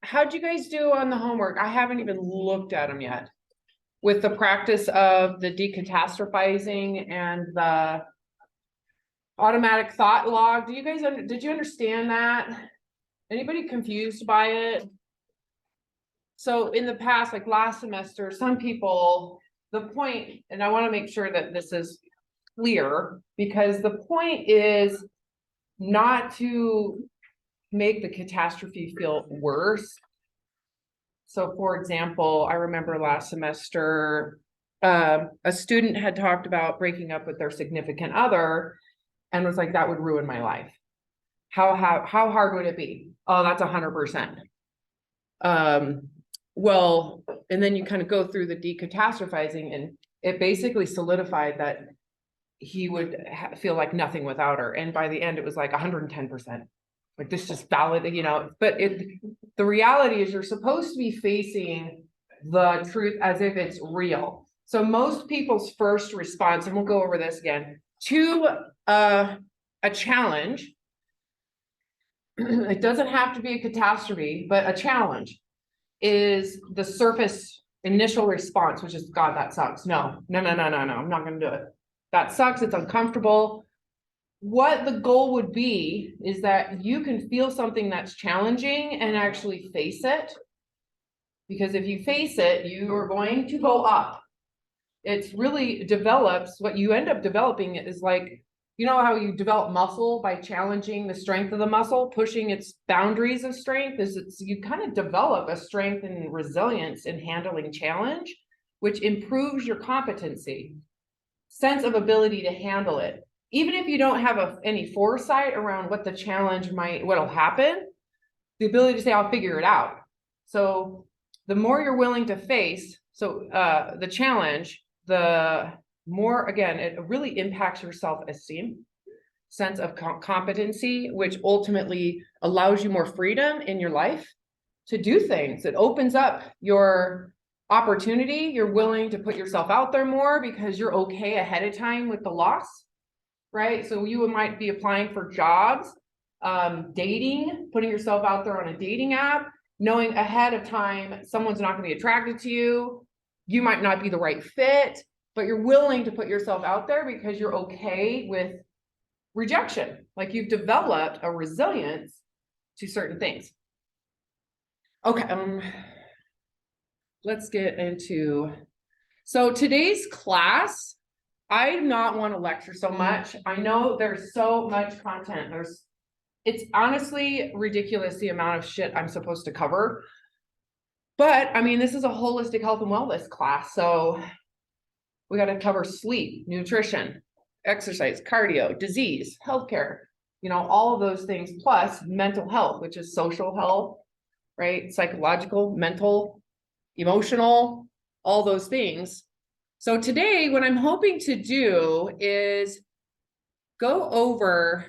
how'd you guys do on the homework? I haven't even looked at them yet. With the practice of the decatastrophizing and the automatic thought log. Did you understand that? Anybody confused by it? So in the past, like last semester, some people, the point, and I want to make sure that this is clear, because the point is not to make the catastrophe feel worse. So for example, I remember last semester, a student had talked about breaking up with their significant other and was like, that would ruin my life. How hard would it be? Oh, that's 100%. Well, and then you kind of go through the decatastrophizing, and it basically solidified that he would feel like nothing without her. And by the end, it was like 110%. Like this just valid, but the reality is you're supposed to be facing the truth as if it's real. So most people's first response, and we'll go over this again, to a challenge, it doesn't have to be a catastrophe, but a challenge is the surface initial response, which is, God, that sucks. No, I'm not going to do it. That sucks. It's uncomfortable. What the goal would be is that you can feel something that's challenging and actually face it. Because if you face it, you are going to go up. It's really develops, what you end up developing is like, you know how you develop muscle by challenging the strength of the muscle, pushing its boundaries of strength, you kind of develop a strength and resilience in handling challenge, which improves your competency, sense of ability to handle it. Even if you don't have any foresight around what the challenge what'll happen, the ability to say, I'll figure it out. So the more you're willing to face, the challenge, the more, again, it really impacts your self-esteem, sense of competency, which ultimately allows you more freedom in your life to do things. It opens up your opportunity. You're willing to put yourself out there more because you're okay ahead of time with the loss, right? So you might be applying for jobs, dating, putting yourself out there on a dating app, knowing ahead of time someone's not going to be attracted to you. You might not be the right fit, but you're willing to put yourself out there because you're okay with rejection. Like you've developed a resilience to certain things. Okay, let's get into, so today's class, I do not want to lecture so much. I know there's so much content. It's honestly ridiculous the amount of shit I'm supposed to cover. But I mean, this is a holistic health and wellness class. So we got to cover sleep, nutrition, exercise, cardio, disease, healthcare, all of those things, plus mental health, which is social health, right? Psychological, mental, emotional, all those things. So today, what I'm hoping to do is go over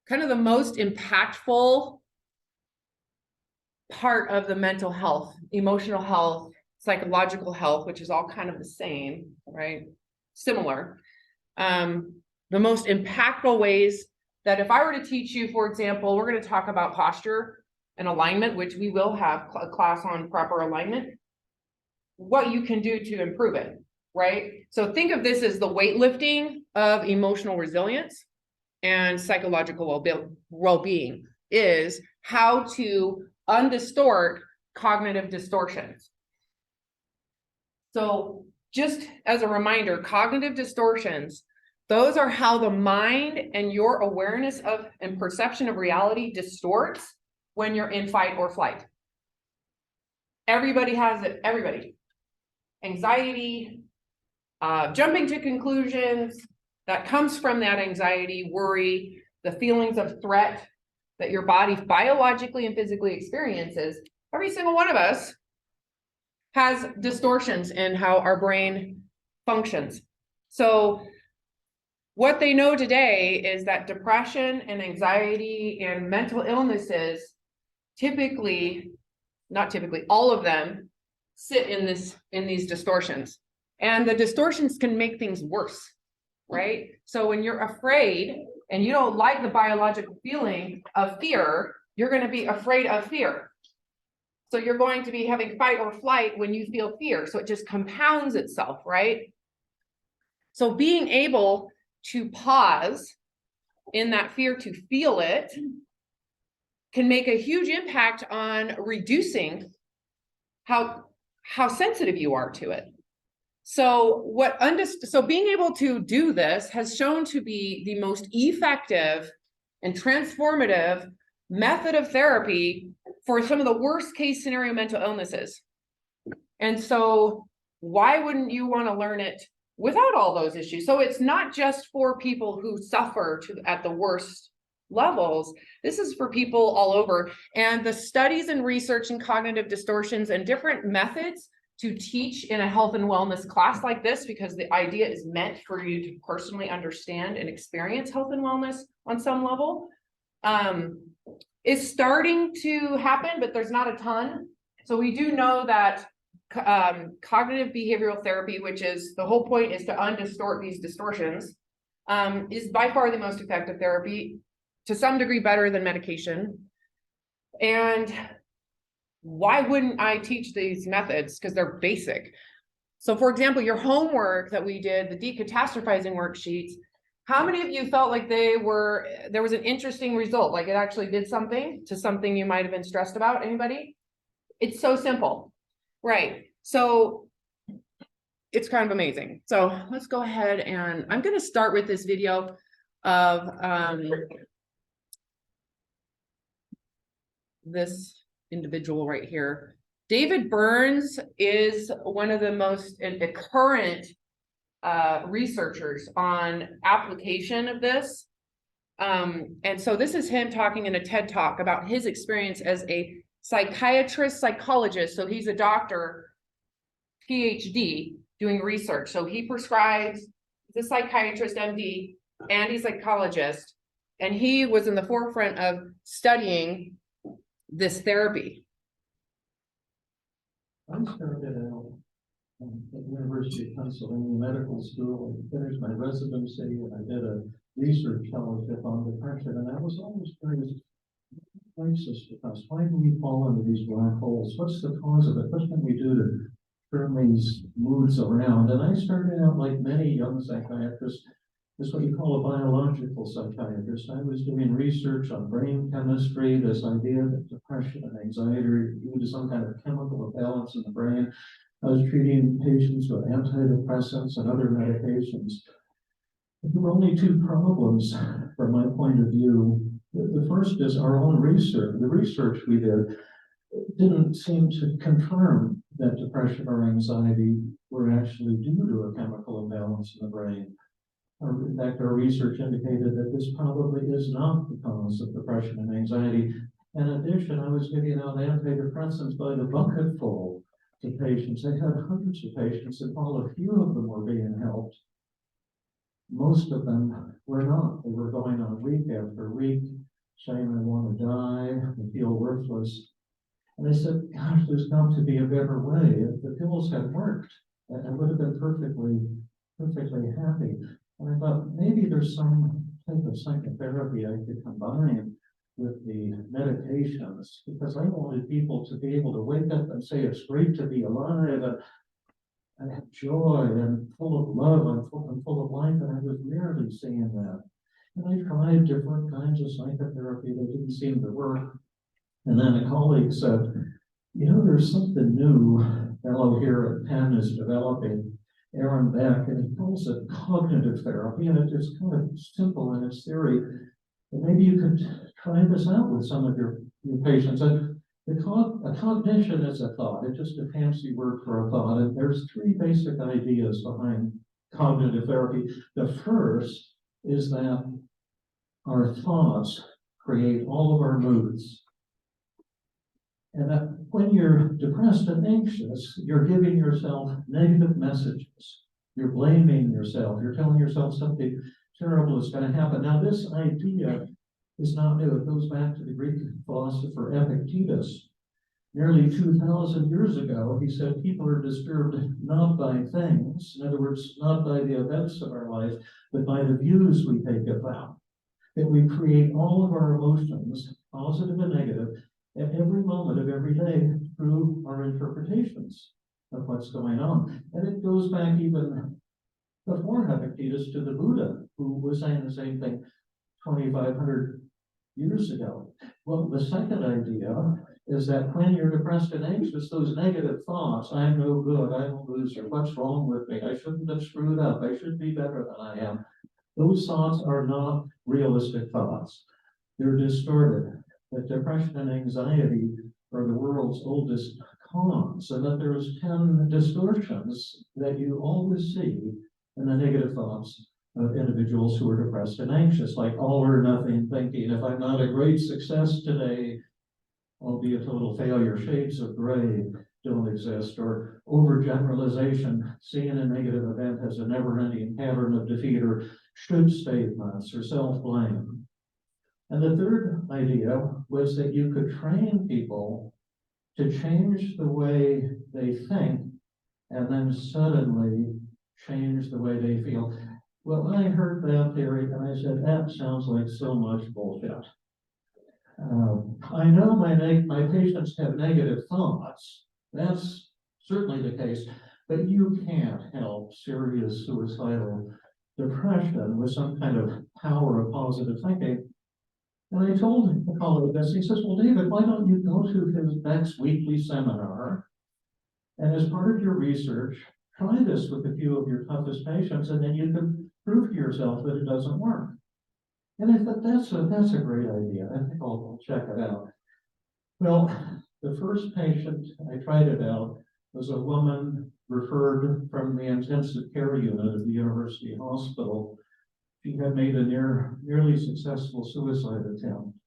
kind of the most impactful part of the mental health, emotional health, psychological health, which is all kind of the same, right? Similar. The most impactful ways that if I were to teach you, for example, we're going to talk about posture and alignment, which we will have a class on proper alignment, what you can do to improve it, right? So think of this as the weightlifting of emotional resilience and psychological well-being is how to undistort cognitive distortions. So just as a reminder, cognitive distortions, those are how the mind and your awareness of and perception of reality distorts when you're in fight or flight. Everybody has it, everybody. Anxiety, jumping to conclusions, that comes from that anxiety, worry, the feelings of threat that your body biologically and physically experiences. Every single one of us has distortions in how our brain functions. So what they know today is that depression and anxiety and mental illnesses all of them sit in these distortions. And the distortions can make things worse, right? So when you're afraid and you don't like the biological feeling of fear, you're going to be afraid of fear. So you're going to be having fight or flight when you feel fear. So it just compounds itself, right? So being able to pause in that fear to feel it can make a huge impact on reducing how sensitive you are to it. So so being able to do this has shown to be the most effective and transformative method of therapy for some of the worst case scenario mental illnesses. And so why wouldn't you want to learn it without all those issues? So it's not just for people who suffer at the worst levels. This is for people all over. And the studies and research in cognitive distortions and different methods to teach in a health and wellness class like this, because the idea is meant for you to personally understand and experience health and wellness on some level, is starting to happen, but there's not a ton. So we do know that cognitive behavioral therapy, which is the whole point is to undistort these distortions, is by far the most effective therapy, to some degree better than medication. And why wouldn't I teach these methods? Because they're basic. So for example, your homework that we did, the decatastrophizing worksheets, how many of you felt like there was an interesting result, like it actually did something to something you might have been stressed about? Anybody? It's so simple, right? So it's kind of amazing. So let's go ahead, and I'm going to start with this video of this individual right here. David Burns is one of the most current researchers on application of this. And so this is him talking in a TED Talk about his experience as a psychiatrist, psychologist. So he's a doctor, PhD, doing research. So he prescribes, he's a psychiatrist, MD, and he's a psychologist. And he was in the forefront of studying this therapy. I started out at the University of Pennsylvania Medical School and finished my residency, and I did a research fellowship on depression, and I was always curious, crisis depressed, why do we fall into these black holes? What's the cause of it? What can we do to turn these moods around? And I started out like many young psychiatrists, is what you call a biological psychiatrist. I was doing research on brain chemistry, this idea that depression and anxiety are due to some kind of chemical imbalance in the brain. I was treating patients with antidepressants and other medications. There were only two problems from my point of view. The first is our own research. The research we did didn't seem to confirm that depression or anxiety were actually due to a chemical imbalance in the brain. In fact, our research indicated that this probably is not the cause of depression and anxiety. In addition, I was giving out antidepressants by the bucketful to patients. I had hundreds of patients, and while a few of them were being helped, most of them were not. They were going on week after week, saying, I want to die, I feel worthless. And I said, gosh, there's got to be a better way. If the pills had worked, I would have been perfectly happy. And I thought, maybe there's some type of psychotherapy I could combine with the medications, because I wanted people to be able to wake up and say, it's great to be alive, and I have joy, and full of love, and full of life, and I was rarely seeing that. And I tried different kinds of psychotherapy that didn't seem to work. And then a colleague said, you know, there's something new, a fellow here at Penn is developing, Aaron Beck, and he calls it cognitive therapy, and it's kind of simple in its theory. And maybe you could try this out with some of your patients. And a cognition is a thought. It's just a fancy word for a thought. And there's three basic ideas behind cognitive therapy. The first is that our thoughts create all of our moods. And that when you're depressed and anxious, you're giving yourself negative messages. You're blaming yourself. You're telling yourself something terrible is going to happen. Now, this idea is not new. It goes back to the Greek philosopher Epictetus. Nearly 2,000 years ago, he said people are disturbed not by things, in other words, not by the events of our life, but by the views we take of them. That we create all of our emotions, positive and negative, at every moment of every day through our interpretations of what's going on. And it goes back even before Epictetus to the Buddha, who was saying the same thing 2,500 years ago. Well, the second idea is that when you're depressed and anxious, those negative thoughts, I'm no good, I'm a loser, what's wrong with me, I shouldn't have screwed up, I should be better than I am. Those thoughts are not realistic thoughts. They're distorted. That depression and anxiety are the world's oldest cons, and that there's 10 distortions that you always see in the negative thoughts of individuals who are depressed and anxious, like all or nothing thinking. If I'm not a great success today, I'll be a total failure. Shades of gray don't exist. Or overgeneralization, seeing a negative event as a never-ending pattern of defeat, or should statements, or self-blame. And the third idea was that you could train people to change the way they think and then suddenly change the way they feel. Well, I heard that theory and I said, that sounds like so much bullshit. I know my patients have negative thoughts. That's certainly the case, but you can't help serious suicidal depression with some kind of power of positive thinking. And I told the colleague this. He says, well, David, why don't you go to his next weekly seminar? And as part of your research, try this with a few of your toughest patients, and then you can prove to yourself that it doesn't work. And I thought, that's a great idea. I think I'll check it out. Well, the first patient I tried it out was a woman referred from the intensive care unit of the university hospital. She had made a nearly successful suicide attempt.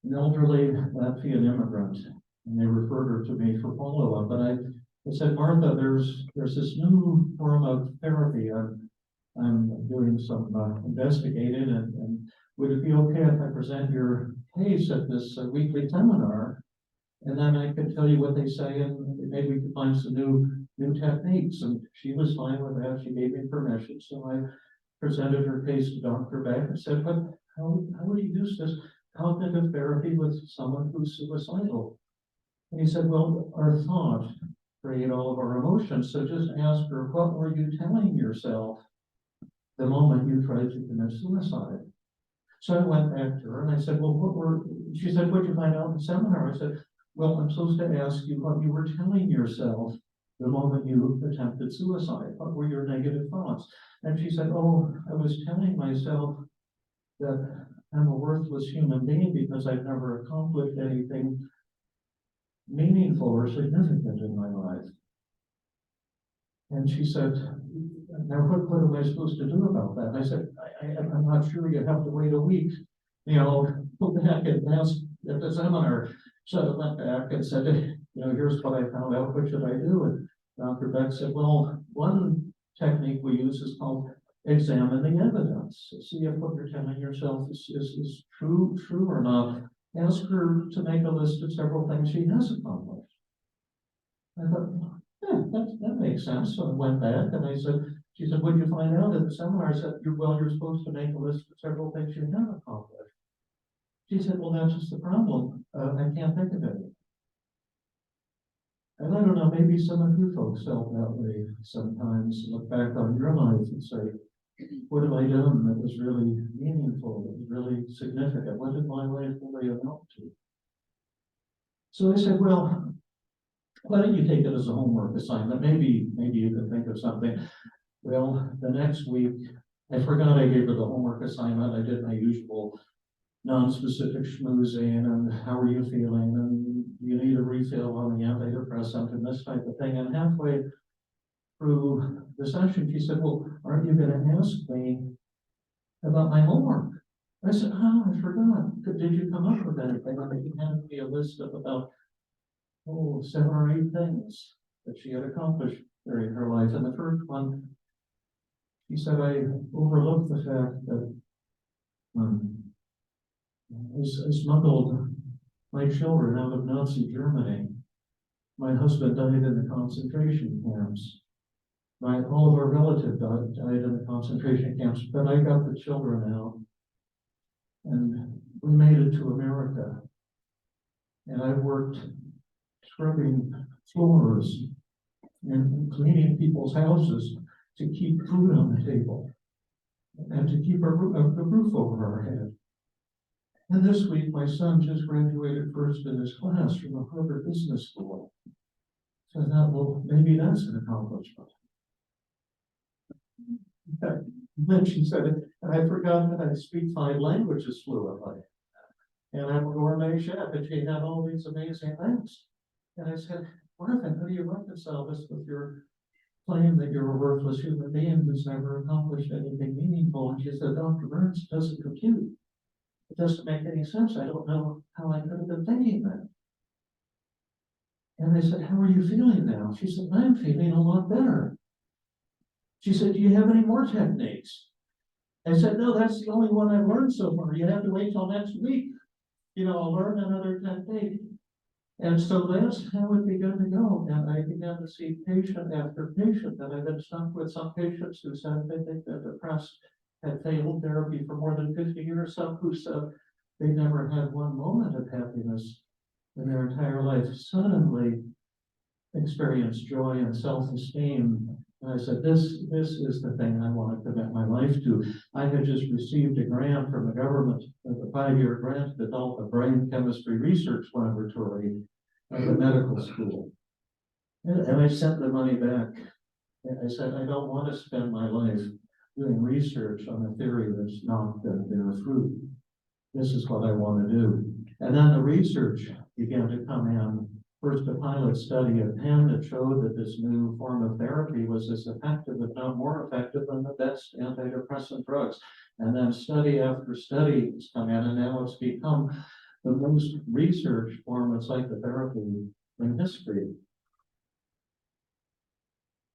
An elderly Latvian immigrant, and they referred her to me for follow-up. And I said, Martha, there's this new form of therapy. I'm doing some investigating, and would it be okay if I present your case at this weekly seminar? And then I could tell you what they say, and maybe we could find some new techniques. And she was fine with that. She gave me permission. So I presented her case to Dr. Beck and said, but how would you use this cognitive therapy with someone who's suicidal? And he said, well, our thoughts create all of our emotions. So just ask her, what were you telling yourself the moment you tried to commit suicide? So I went back to her and I said, well, she said, what'd you find out in the seminar? I said, well, I'm supposed to ask you what you were telling yourself the moment you attempted suicide. What were your negative thoughts? And she said, oh, I was telling myself that I'm a worthless human being because I've never accomplished anything meaningful or significant in my life. And she said, now what am I supposed to do about that? And I said, I'm not sure. You have to wait a week. Go back and ask at the seminar. So I went back and said, here's what I found out. What should I do? And Dr. Beck said, well, one technique we use is called examine the evidence. See if what you're telling yourself is true or not. Ask her to make a list of several things she has accomplished. I thought, yeah, that makes sense. So I went back and she said, what did you find out at the seminar? I said, you're supposed to make a list of several things you have accomplished. She said, well, that's just the problem. I can't think of it. And I don't know, maybe some of you folks felt that way sometimes. Look back on your life and say, what have I done that was really meaningful, that was really significant? What did my life really amount to? So I said, well, why don't you take it as a homework assignment? Maybe you can think of something. Well, the next week, I forgot I gave her the homework assignment. I did my usual non-specific schmoozing and how are you feeling and you need a refill on the antidepressant and this type of thing. And halfway through the session, she said, well, aren't you going to ask me about my homework? I said, oh, I forgot. Did you come up with anything? And she handed me a list of about 7 or 8 things that she had accomplished during her life. And the first one, she said, I overlooked the fact that I smuggled my children out of Nazi Germany. My husband died in the concentration camps. All of our relatives died in the concentration camps, but I got the children out and we made it to America. And I worked scrubbing floors and cleaning people's houses to keep food on the table and to keep a roof over our head. And this week, my son just graduated first in his class from the Harvard Business School. So I thought, well, maybe that's an accomplishment. Then she said, and I forgot that I speak 5 languages fluently. And I'm a gourmet chef, and she had all these amazing things. And I said, Martha, how do you reconcile this with your claim that you're a worthless human being who's never accomplished anything meaningful? And she said, Dr. Burns, it doesn't compute. It doesn't make any sense. I don't know how I could have been thinking that. And I said, how are you feeling now? She said, I'm feeling a lot better. She said, do you have any more techniques? I said, no, that's the only one I've learned so far. You have to wait till next week. I'll learn another technique. And so that's how it began to go. And I began to see patient after patient. And I've been stuck with some patients who said they think they're depressed, had failed therapy for more than 50 years. Some who said they never had one moment of happiness in their entire life, suddenly experienced joy and self-esteem. And I said, this is the thing I want to commit my life to. I had just received a grant from the government, a 5-year grant to develop a brain chemistry research laboratory at the medical school. And I sent the money back. And I said, I don't want to spend my life doing research on a theory that's not going to bear fruit. This is what I want to do. And then the research began to come in. First, a pilot study at Penn that showed that this new form of therapy was as effective, if not more effective, than the best antidepressant drugs. And then study after study has come in, and now it's become the most researched form of psychotherapy in history.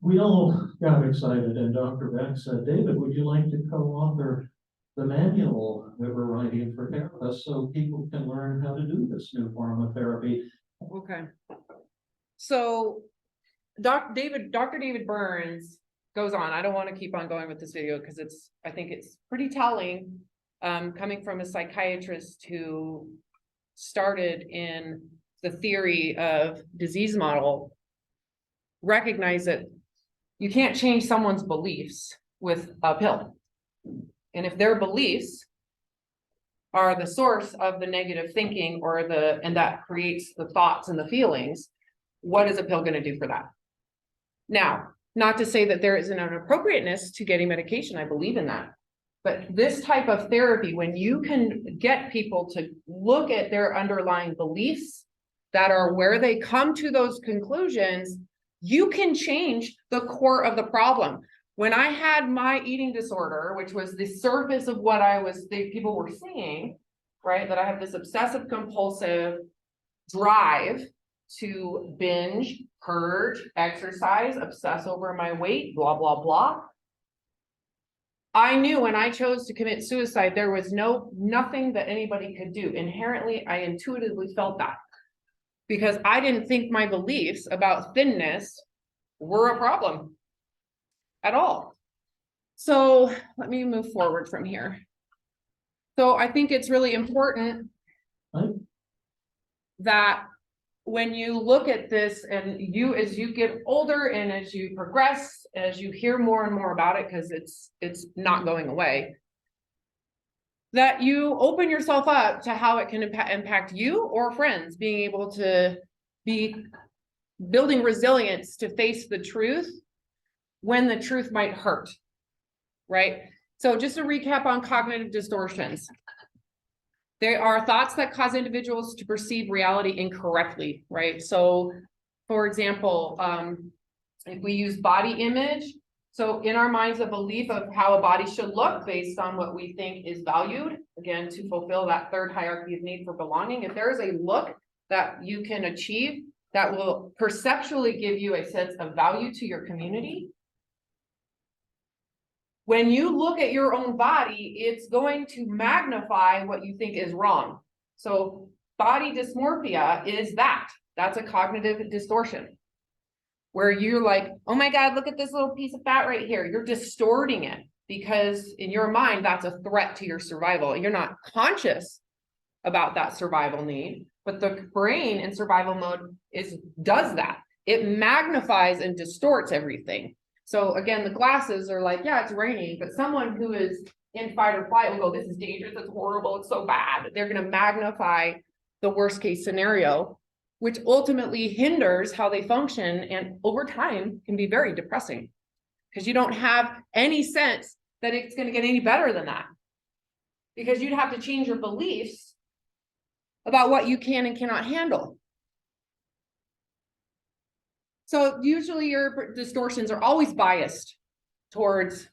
We all got excited, and Dr. Beck said, David, would you like to co-author the manual that we're writing for therapists so people can learn how to do this new form of therapy? Okay. So Dr. David Burns goes on. I don't want to keep on going with this video because I think it's pretty telling, coming from a psychiatrist who started in the theory of disease model, recognize that you can't change someone's beliefs with a pill. And if their beliefs are the source of the negative thinking and that creates the thoughts and the feelings, what is a pill going to do for that? Now, not to say that there isn't an appropriateness to getting medication. I believe in that. But this type of therapy, when you can get people to look at their underlying beliefs that are where they come to those conclusions, you can change the core of the problem. When I had my eating disorder, which was the surface of what people were seeing, right? That I have this obsessive compulsive drive to binge, purge, exercise, obsess over my weight, blah, blah, blah. I knew when I chose to commit suicide, there was nothing that anybody could do. Inherently, I intuitively felt that because I didn't think my beliefs about thinness were a problem at all. So let me move forward from here. So I think it's really important that when you look at this and as you get older and as you progress, as you hear more and more about it, because it's not going away, that you open yourself up to how it can impact you or friends, being able to be building resilience to face the truth when the truth might hurt, right? So just a recap on cognitive distortions. They are thoughts that cause individuals to perceive reality incorrectly, right? So for example, if we use body image, so in our minds, a belief of how a body should look based on what we think is valued, again, to fulfill that third hierarchy of need for belonging. If there is a look that you can achieve that will perceptually give you a sense of value to your community, when you look at your own body, it's going to magnify what you think is wrong. So body dysmorphia is that's a cognitive distortion where you're like, oh my God, look at this little piece of fat right here. You're distorting it because in your mind, that's a threat to your survival. You're not conscious about that survival need, but the brain in survival mode does that. It magnifies and distorts everything. So again, the glasses are like, yeah, it's raining, but someone who is in fight or flight will go, this is dangerous, it's horrible, it's so bad. They're going to magnify the worst case scenario, which ultimately hinders how they function, and over time can be very depressing because you don't have any sense that it's going to get any better than that, because you'd have to change your beliefs about what you can and cannot handle. So usually your distortions are always biased towards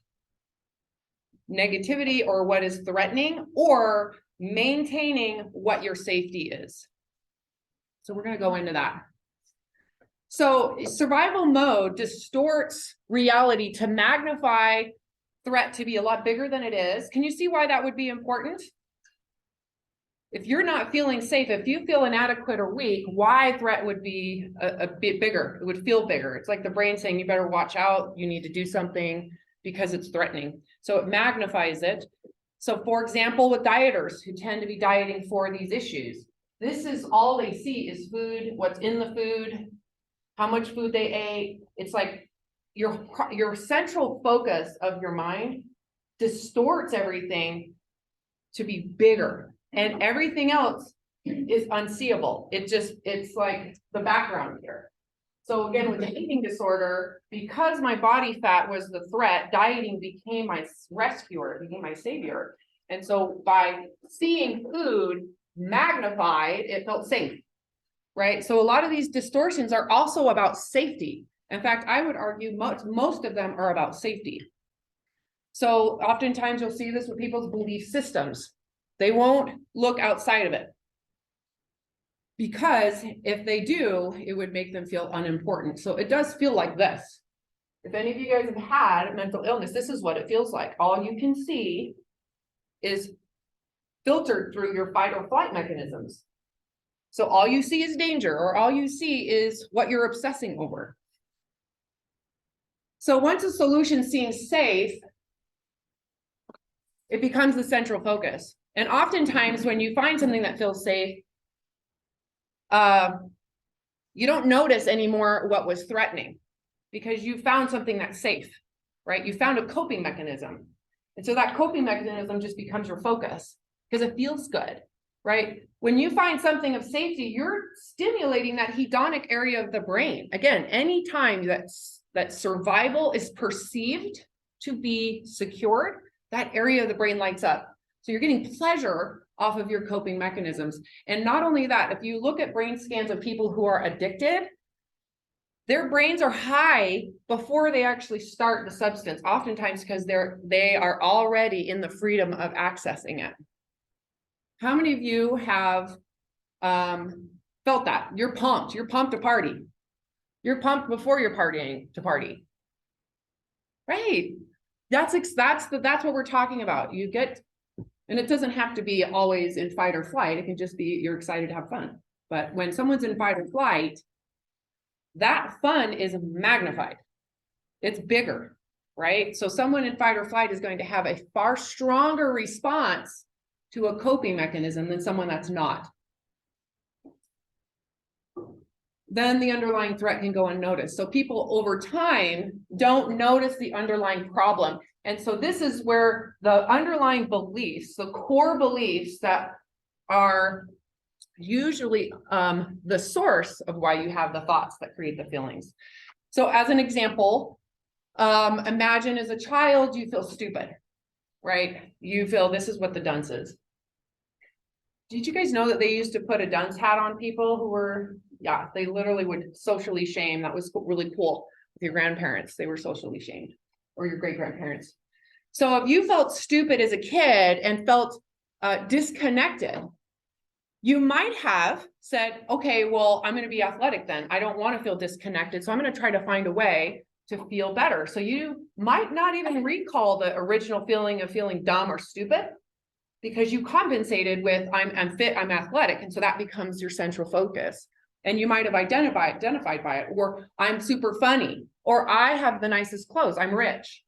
negativity or what is threatening, or maintaining what your safety is. So we're going to go into that. So survival mode distorts reality to magnify threat to be a lot bigger than it is. Can you see why that would be important? If you're not feeling safe, if you feel inadequate or weak, why threat would be a bit bigger? It would feel bigger. It's like the brain saying, you better watch out, you need to do something because it's threatening. So it magnifies it. So for example, with dieters who tend to be dieting for these issues, this is all they see is food, what's in the food, how much food they ate. It's like your central focus of your mind distorts everything to be bigger, and everything else is unseeable. It's like the background here. So again, with the eating disorder, because my body fat was the threat, dieting became my rescuer, it became my savior. And so by seeing food magnified, it felt safe, right? So a lot of these distortions are also about safety. In fact, I would argue most of them are about safety. So oftentimes you'll see this with people's belief systems. They won't look outside of it, because if they do, it would make them feel unimportant. So it does feel like this. If any of you guys have had mental illness, this is what it feels like. All you can see is filtered through your fight or flight mechanisms. So all you see is danger, or all you see is what you're obsessing over. So once a solution seems safe, it becomes the central focus. And oftentimes when you find something that feels safe, you don't notice anymore what was threatening, because you found something that's safe, right? You found a coping mechanism. And so that coping mechanism just becomes your focus because it feels good, right? When you find something of safety, you're stimulating that hedonic area of the brain. Again, anytime that survival is perceived to be secured, that area of the brain lights up. So you're getting pleasure off of your coping mechanisms. And not only that, if you look at brain scans of people who are addicted, their brains are high before they actually start the substance, oftentimes because they are already in the freedom of accessing it. How many of you have felt that? You're pumped to party. You're pumped before you're partying to party. Right. That's what we're talking about. You get, and it doesn't have to be always in fight or flight. It can just be you're excited to have fun. But when someone's in fight or flight, that fun is magnified. It's bigger, right? So someone in fight or flight is going to have a far stronger response to a coping mechanism than someone that's not. Then the underlying threat can go unnoticed. So people over time don't notice the underlying problem. And so this is where the underlying beliefs, the core beliefs that are usually the source of why you have the thoughts that create the feelings. So as an example, imagine as a child, you feel stupid, right? You feel this is what the dunce is. Did you guys know that they used to put a dunce hat on people who were, yeah, they literally would socially shame. That was really cool with your grandparents. They were socially shamed, or your great grandparents. So if you felt stupid as a kid and felt disconnected, you might have said, okay, well, I'm going to be athletic then. I don't want to feel disconnected. So I'm going to try to find a way to feel better. So you might not even recall the original feeling of feeling dumb or stupid, because you compensated with I'm fit, I'm athletic. And so that becomes your central focus. And you might have identified by it, or I'm super funny, or I have the nicest clothes, I'm rich.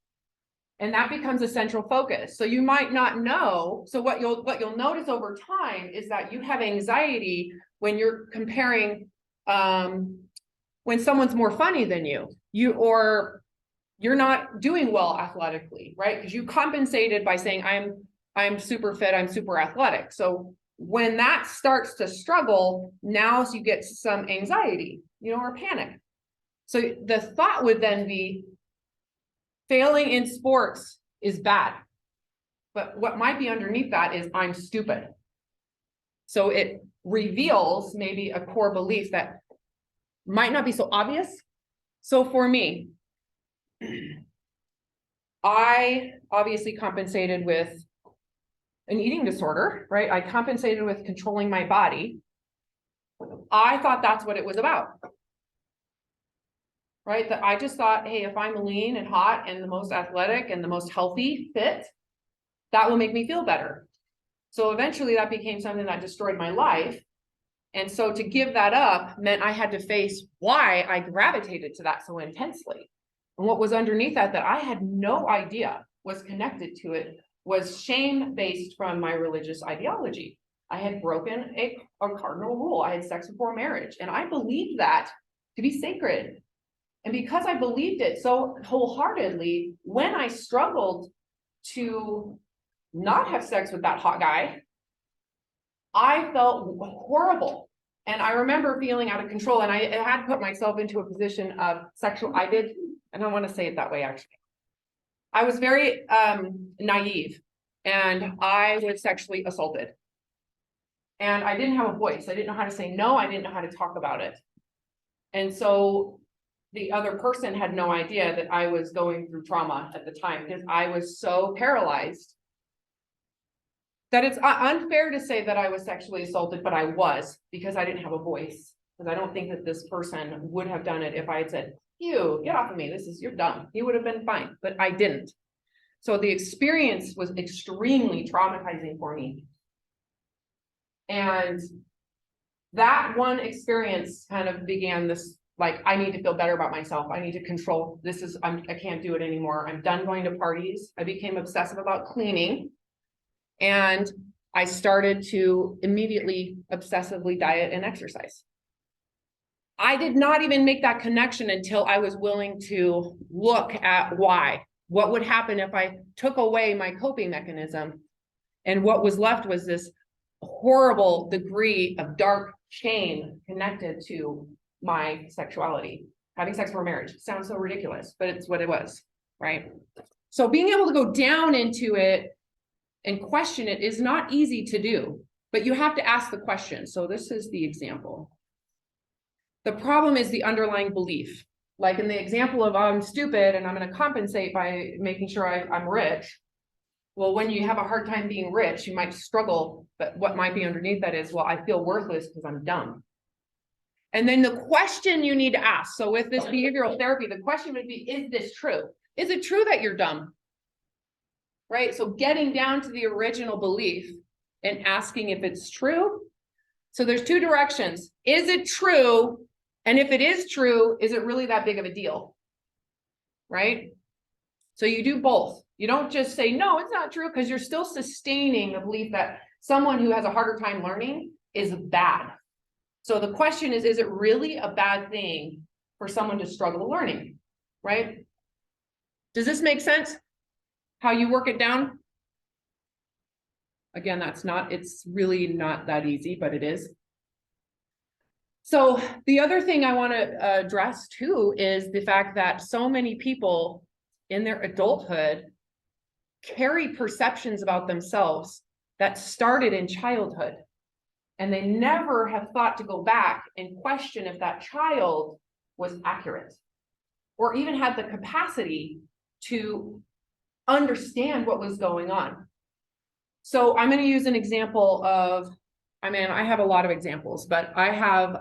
And that becomes a central focus. So you might not know. So what you'll notice over time is that you have anxiety when you're comparing, when someone's more funny than or you're not doing well athletically, right? Because you compensated by saying, I'm super fit, I'm super athletic. So when that starts to struggle, now you get some anxiety, or panic. So the thought would then be, failing in sports is bad. But what might be underneath that is I'm stupid. So it reveals maybe a core belief that might not be so obvious. So for me, I obviously compensated with an eating disorder, right? I compensated with controlling my body. I thought that's what it was about. Right? That I just thought, hey, if I'm lean and hot and the most athletic and the most healthy, fit, that will make me feel better. So eventually that became something that destroyed my life. And so to give that up meant I had to face why I gravitated to that so intensely. And what was underneath that I had no idea was connected to it was shame based from my religious ideology. I had broken a cardinal rule. I had sex before marriage. And I believed that to be sacred. And because I believed it so wholeheartedly, when I struggled to not have sex with that hot guy, I felt horrible. And I remember feeling out of control. And I had to put myself into a position of I don't want to say it that way, actually. I was very naive, and I was sexually assaulted. And I didn't have a voice. I didn't know how to say no. I didn't know how to talk about it. And so the other person had no idea that I was going through trauma at the time, because I was so paralyzed that it's unfair to say that I was sexually assaulted, but I was, because I didn't have a voice. Because I don't think that this person would have done it if I had said, "You get off of me. You're dumb." He would have been fine, but I didn't. So the experience was extremely traumatizing for me. And that one experience kind of began this, like, I need to feel better about myself. I need to control. I can't do it anymore. I'm done going to parties. I became obsessive about cleaning. And I started to immediately obsessively diet and exercise. I did not even make that connection until I was willing to look at why. What would happen if I took away my coping mechanism? And what was left was this horrible degree of dark shame connected to my sexuality. Having sex before marriage sounds so ridiculous, but it's what it was, right? So being able to go down into it and question it is not easy to do, but you have to ask the question. So this is the example. The problem is the underlying belief. Like in the example of, I'm stupid and I'm going to compensate by making sure I'm rich. Well, when you have a hard time being rich, you might struggle, but what might be underneath that is, well, I feel worthless because I'm dumb. And then the question you need to ask, so with this behavioral therapy, the question would be, is this true? Is it true that you're dumb? Right? So getting down to the original belief and asking if it's true. So there's two directions. Is it true? And if it is true, is it really that big of a deal? Right? So you do both. You don't just say, no, it's not true, because you're still sustaining the belief that someone who has a harder time learning is bad. So the question is it really a bad thing for someone to struggle learning? Right? Does this make sense? How you work it down? Again, it's really not that easy, but it is. So the other thing I want to address too is the fact that so many people in their adulthood carry perceptions about themselves that started in childhood. And they never have thought to go back and question if that child was accurate, or even had the capacity to understand what was going on. So I'm going to use an example of, I have a lot of examples, but I have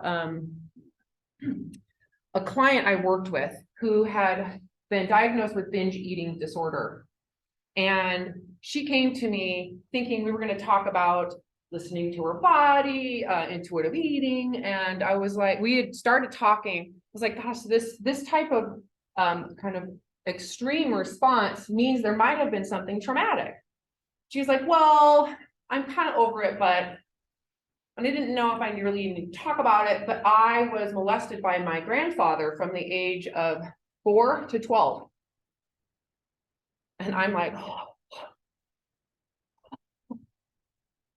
a client I worked with who had been diagnosed with binge eating disorder. And she came to me thinking we were going to talk about listening to her body, intuitive eating. And I was like, we had started talking. I was like, gosh, this type of kind of extreme response means there might have been something traumatic. She's like, well, I'm kind of over it, but and I didn't know if I really need to talk about it, but I was molested by my grandfather from the age of 4 to 12. And I'm like, oh,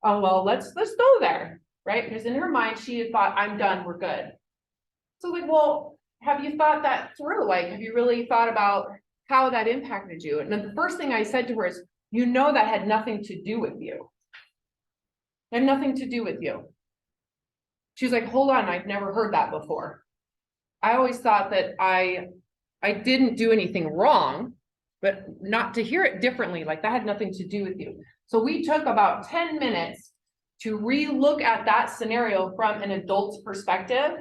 well, let's go there, right? Because in her mind, she had thought, I'm done, we're good. So like, well, have you thought that through? Like, have you really thought about how that impacted you? And then the first thing I said to her is, you know, that had nothing to do with you. It had nothing to do with you. She's like, hold on, I've never heard that before. I always thought that I didn't do anything wrong, but not to hear it differently, like that had nothing to do with you. So we took about 10 minutes to re-look at that scenario from an adult's perspective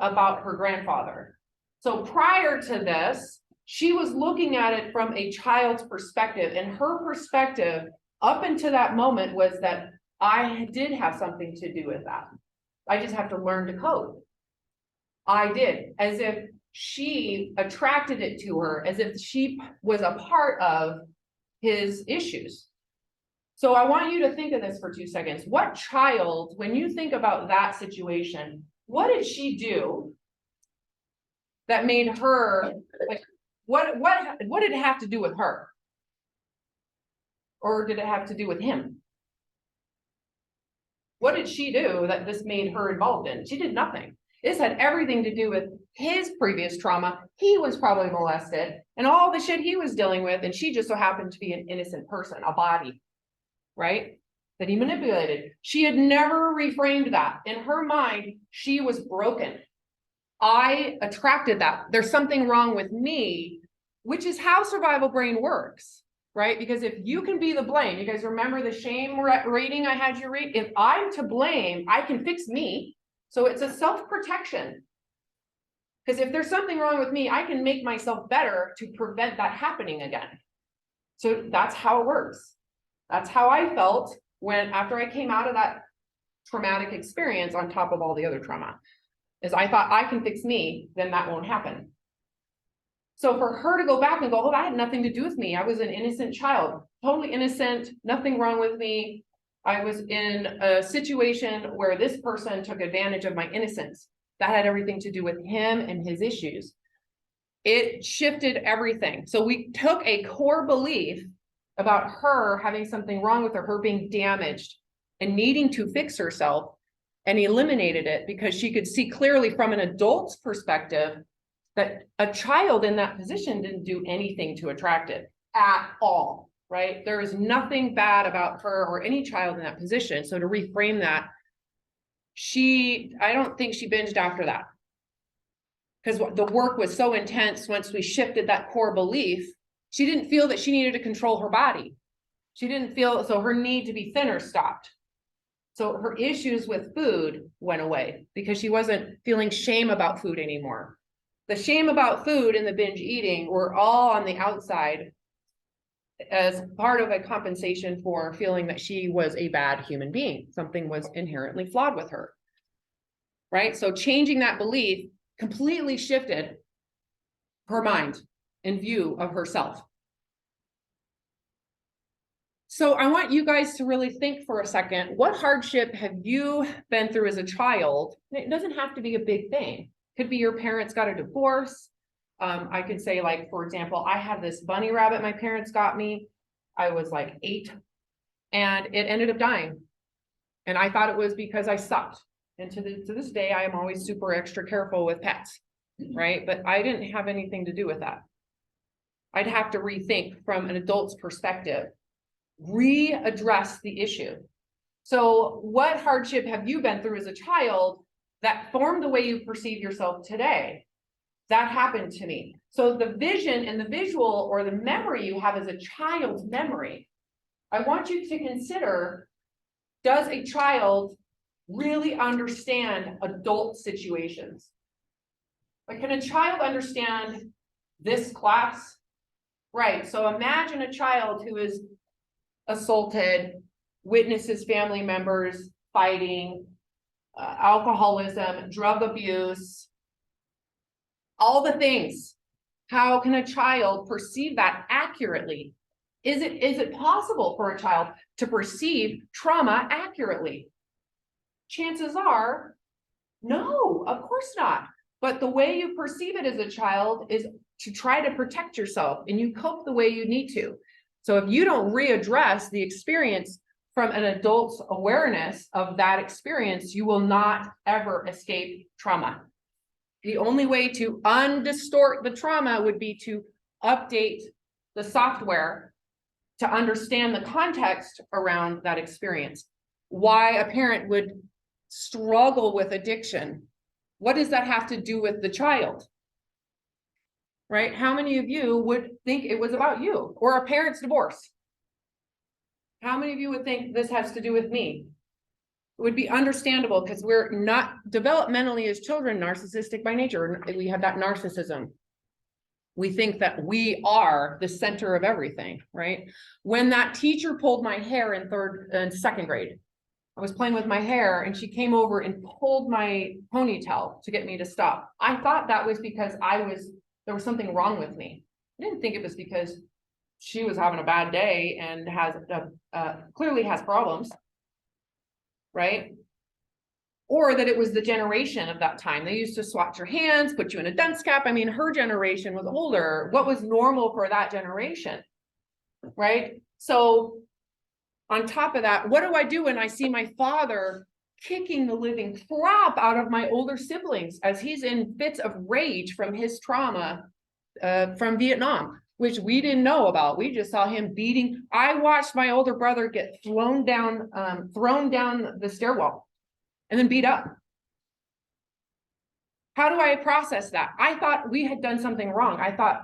about her grandfather. So prior to this, she was looking at it from a child's perspective, and her perspective up until that moment was that I did have something to do with that. I just have to learn to cope. I did, as if she attracted it to her, as if she was a part of his issues. So I want you to think of this for 2 seconds. What child, when you think about that situation, what did she do that made her, like, what did it have to do with her? Or did it have to do with him? What did she do that this made her involved in? She did nothing. This had everything to do with his previous trauma. He was probably molested and all the shit he was dealing with. And she just so happened to be an innocent person, a body, right? That he manipulated. She had never reframed that. In her mind, she was broken. I attracted that. There's something wrong with me, which is how survival brain works, right? Because if you can be the blame, you guys remember the shame rating I had you read? If I'm to blame, I can fix me. So it's a self-protection. Because if there's something wrong with me, I can make myself better to prevent that happening again. So that's how it works. That's how I felt after I came out of that traumatic experience on top of all the other trauma. Is I thought I can fix me, then that won't happen. So for her to go back and go, oh, that had nothing to do with me. I was an innocent child, totally innocent, nothing wrong with me. I was in a situation where this person took advantage of my innocence. That had everything to do with him and his issues. It shifted everything. So we took a core belief about her having something wrong with her being damaged and needing to fix herself, and eliminated it because she could see clearly from an adult's perspective that a child in that position didn't do anything to attract it at all, right? There is nothing bad about her or any child in that position. So to reframe that, I don't think she binged after that, because the work was so intense. Once we shifted that core belief, she didn't feel that she needed to control her body. She didn't feel, so her need to be thinner stopped. So her issues with food went away because she wasn't feeling shame about food anymore. The shame about food and the binge eating were all on the outside as part of a compensation for feeling that she was a bad human being. Something was inherently flawed with her, right? So changing that belief completely shifted her mind and view of herself. So I want you guys to really think for a second, what hardship have you been through as a child? It doesn't have to be a big thing. Could be your parents got a divorce. I could say, like, for example, I had this bunny rabbit my parents got me. I was like 8 and it ended up dying. And I thought it was because I sucked. And to this day, I am always super extra careful with pets, right? But I didn't have anything to do with that. I'd have to rethink from an adult's perspective, readdress the issue. So what hardship have you been through as a child that formed the way you perceive yourself today? That happened to me. So the vision and the visual or the memory you have as a child's memory, I want you to consider, does a child really understand adult situations? Like, can a child understand this class? Right, so imagine a child who is assaulted, witnesses family members fighting, alcoholism, drug abuse, all the things. How can a child perceive that accurately? Is it possible for a child to perceive trauma accurately? Chances are, no, of course not. But the way you perceive it as a child is to try to protect yourself, and you cope the way you need to. So if you don't readdress the experience from an adult's awareness of that experience, you will not ever escape trauma. The only way to undistort the trauma would be to update the software to understand the context around that experience. Why a parent would struggle with addiction. What does that have to do with the child? Right? How many of you would think it was about you or a parent's divorce? How many of you would think this has to do with me? It would be understandable because we're not developmentally as children narcissistic by nature. We have that narcissism. We think that we are the center of everything, right? When that teacher pulled my hair in second grade, I was playing with my hair and she came over and pulled my ponytail to get me to stop. I thought that was because there was something wrong with me. I didn't think it was because she was having a bad day and clearly has problems, right? Or that it was the generation of that time. They used to swat your hands, put you in a dunce cap. I mean, her generation was older. What was normal for that generation, right? So on top of that, what do I do when I see my father kicking the living crap out of my older siblings as he's in fits of rage from his trauma from Vietnam, which we didn't know about. We just saw him beating. I watched my older brother get thrown down the stairwell and then beat up. How do I process that? I thought we had done something wrong. I thought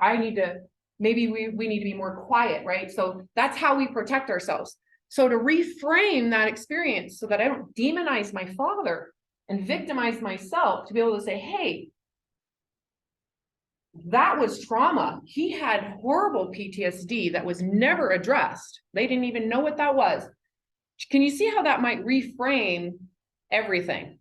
maybe we need to be more quiet, right? So that's how we protect ourselves. So to reframe that experience so that I don't demonize my father and victimize myself, to be able to say, hey, that was trauma. He had horrible PTSD that was never addressed. They didn't even know what that was. Can you see how that might reframe everything?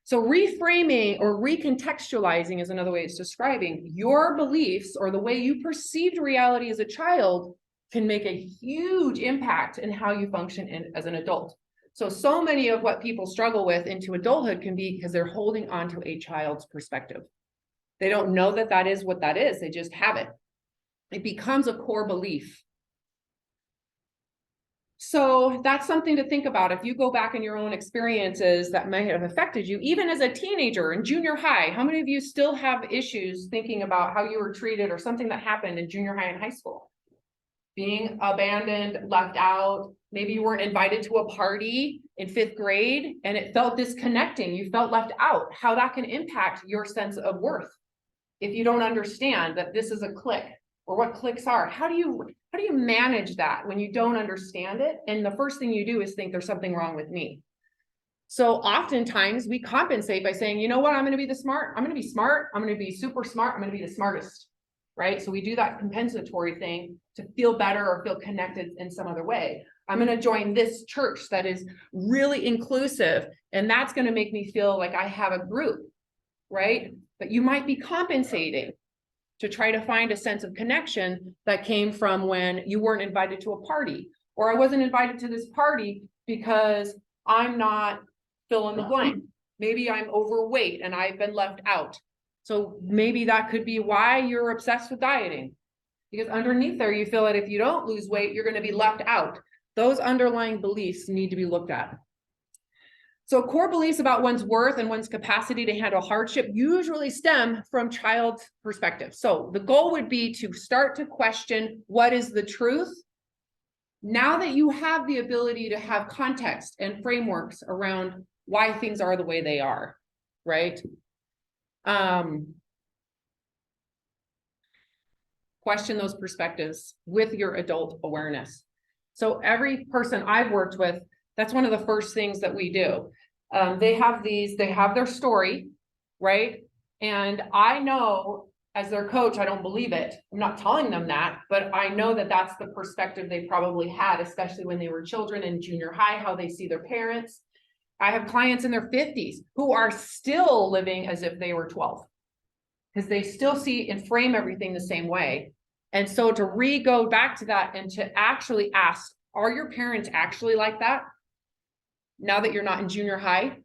So reframing or recontextualizing is another way of describing your beliefs or the way you perceived reality as a child can make a huge impact in how you function as an adult. So many of what people struggle with into adulthood can be because they're holding on to a child's perspective. They don't know that that is what that is. They just have it. It becomes a core belief. So that's something to think about. If you go back in your own experiences that may have affected you, even as a teenager in junior high, how many of you still have issues thinking about how you were treated or something that happened in junior high and high school? Being abandoned, left out. Maybe you weren't invited to a party in 5th grade and it felt disconnecting. You felt left out. How that can impact your sense of worth. If you don't understand that this is a clique or what cliques are, how do you manage that when you don't understand it? And the first thing you do is think there's something wrong with me. So oftentimes we compensate by saying, you know what, I'm going to be smart. I'm going to be smart. I'm going to be super smart. I'm going to be the smartest, right? So we do that compensatory thing to feel better or feel connected in some other way. I'm going to join this church that is really inclusive, and that's going to make me feel like I have a group, right? But you might be compensating to try to find a sense of connection that came from when you weren't invited to a party, or I wasn't invited to this party because I'm not fill in the blank. Maybe I'm overweight and I've been left out. So maybe that could be why you're obsessed with dieting, because underneath there, you feel that if you don't lose weight, you're going to be left out. Those underlying beliefs need to be looked at. So core beliefs about one's worth and one's capacity to handle hardship usually stem from child's perspective. So the goal would be to start to question what is the truth. Now that you have the ability to have context and frameworks around why things are the way they are, right? Question those perspectives with your adult awareness. So every person I've worked with, that's one of the first things that we do. They have their story, right? And I know as their coach, I don't believe it. I'm not telling them that, but I know that that's the perspective they probably had, especially when they were children in junior high, how they see their parents. I have clients in their 50s who are still living as if they were 12. because they still see and frame everything the same way. And so to go back to that and to actually ask, are your parents actually like that? Now that you're not in junior high,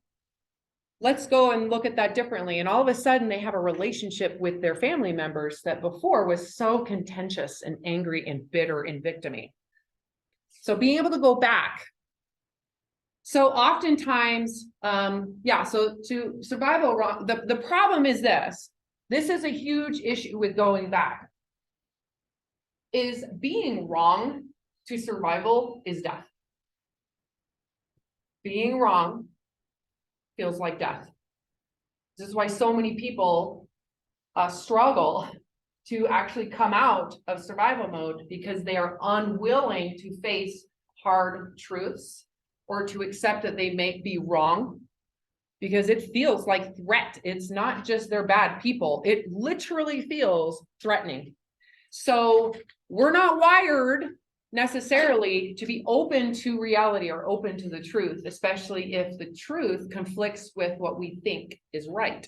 let's go and look at that differently. And all of a sudden they have a relationship with their family members that before was so contentious and angry and bitter and victimy. So being able to go back. So oftentimes, so to survival wrong, the problem is this is a huge issue with going back, is being wrong to survival is death. Being wrong feels like death. This is why so many people struggle to actually come out of survival mode, because they are unwilling to face hard truths or to accept that they may be wrong, because it feels like threat. It's not just they're bad people. It literally feels threatening. So we're not wired necessarily to be open to reality or open to the truth, especially if the truth conflicts with what we think is right.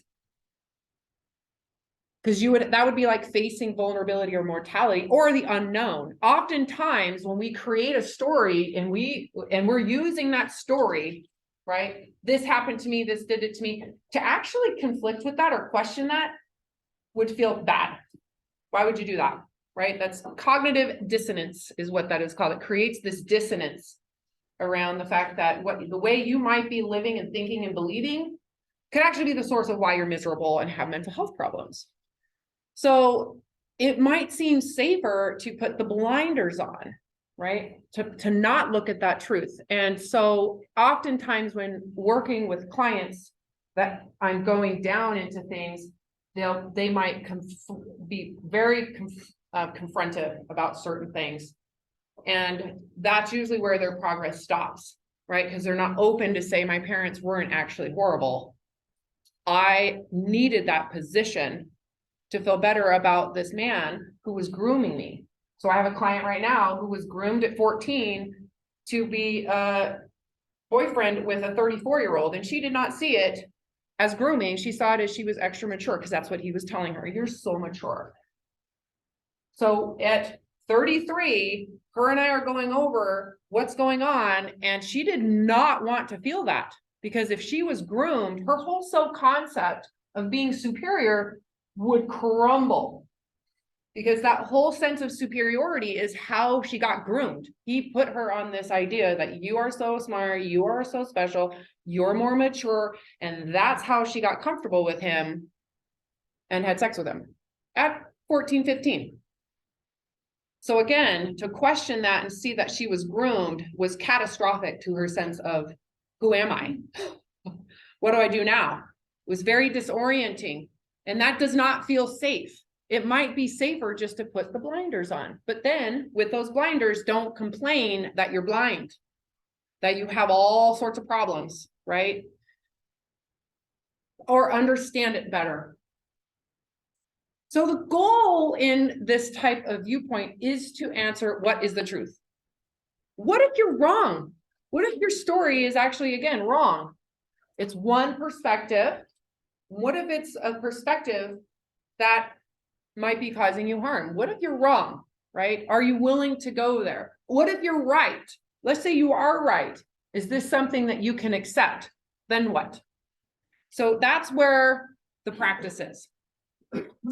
Because that would be like facing vulnerability or mortality or the unknown. Oftentimes when we create a story and we're using that story, right? This happened to me, this did it to me, to actually conflict with that or question that would feel bad. Why would you do that? Right? That's cognitive dissonance is what that is called. It creates this dissonance around the fact that the way you might be living and thinking and believing could actually be the source of why you're miserable and have mental health problems. So it might seem safer to put the blinders on, right? To not look at that truth. And so oftentimes when working with clients that I'm going down into things, they might be very confrontive about certain things. And that's usually where their progress stops, right? Because they're not open to say, my parents weren't actually horrible. I needed that position to feel better about this man who was grooming me. So I have a client right now who was groomed at 14 to be a boyfriend with a 34-year-old, and she did not see it as grooming. She saw it as she was extra mature, because that's what he was telling her. You're so mature. So at 33, her and I are going over what's going on, and she did not want to feel that, because if she was groomed, her whole self-concept of being superior would crumble, because that whole sense of superiority is how she got groomed. He put her on this idea that you are so smart, you are so special, you're more mature, and that's how she got comfortable with him and had sex with him at 14, 15. So again, to question that and see that she was groomed was catastrophic to her sense of, who am I? What do I do now? It was very disorienting. And that does not feel safe. It might be safer just to put the blinders on. But then with those blinders, don't complain that you're blind, that you have all sorts of problems, right? Or understand it better. So the goal in this type of viewpoint is to answer, what is the truth? What if you're wrong? What if your story is actually, again, wrong? It's one perspective. What if it's a perspective that might be causing you harm? What if you're wrong, right? Are you willing to go there? What if you're right? Let's say you are right. Is this something that you can accept? Then what? So that's where the practice is.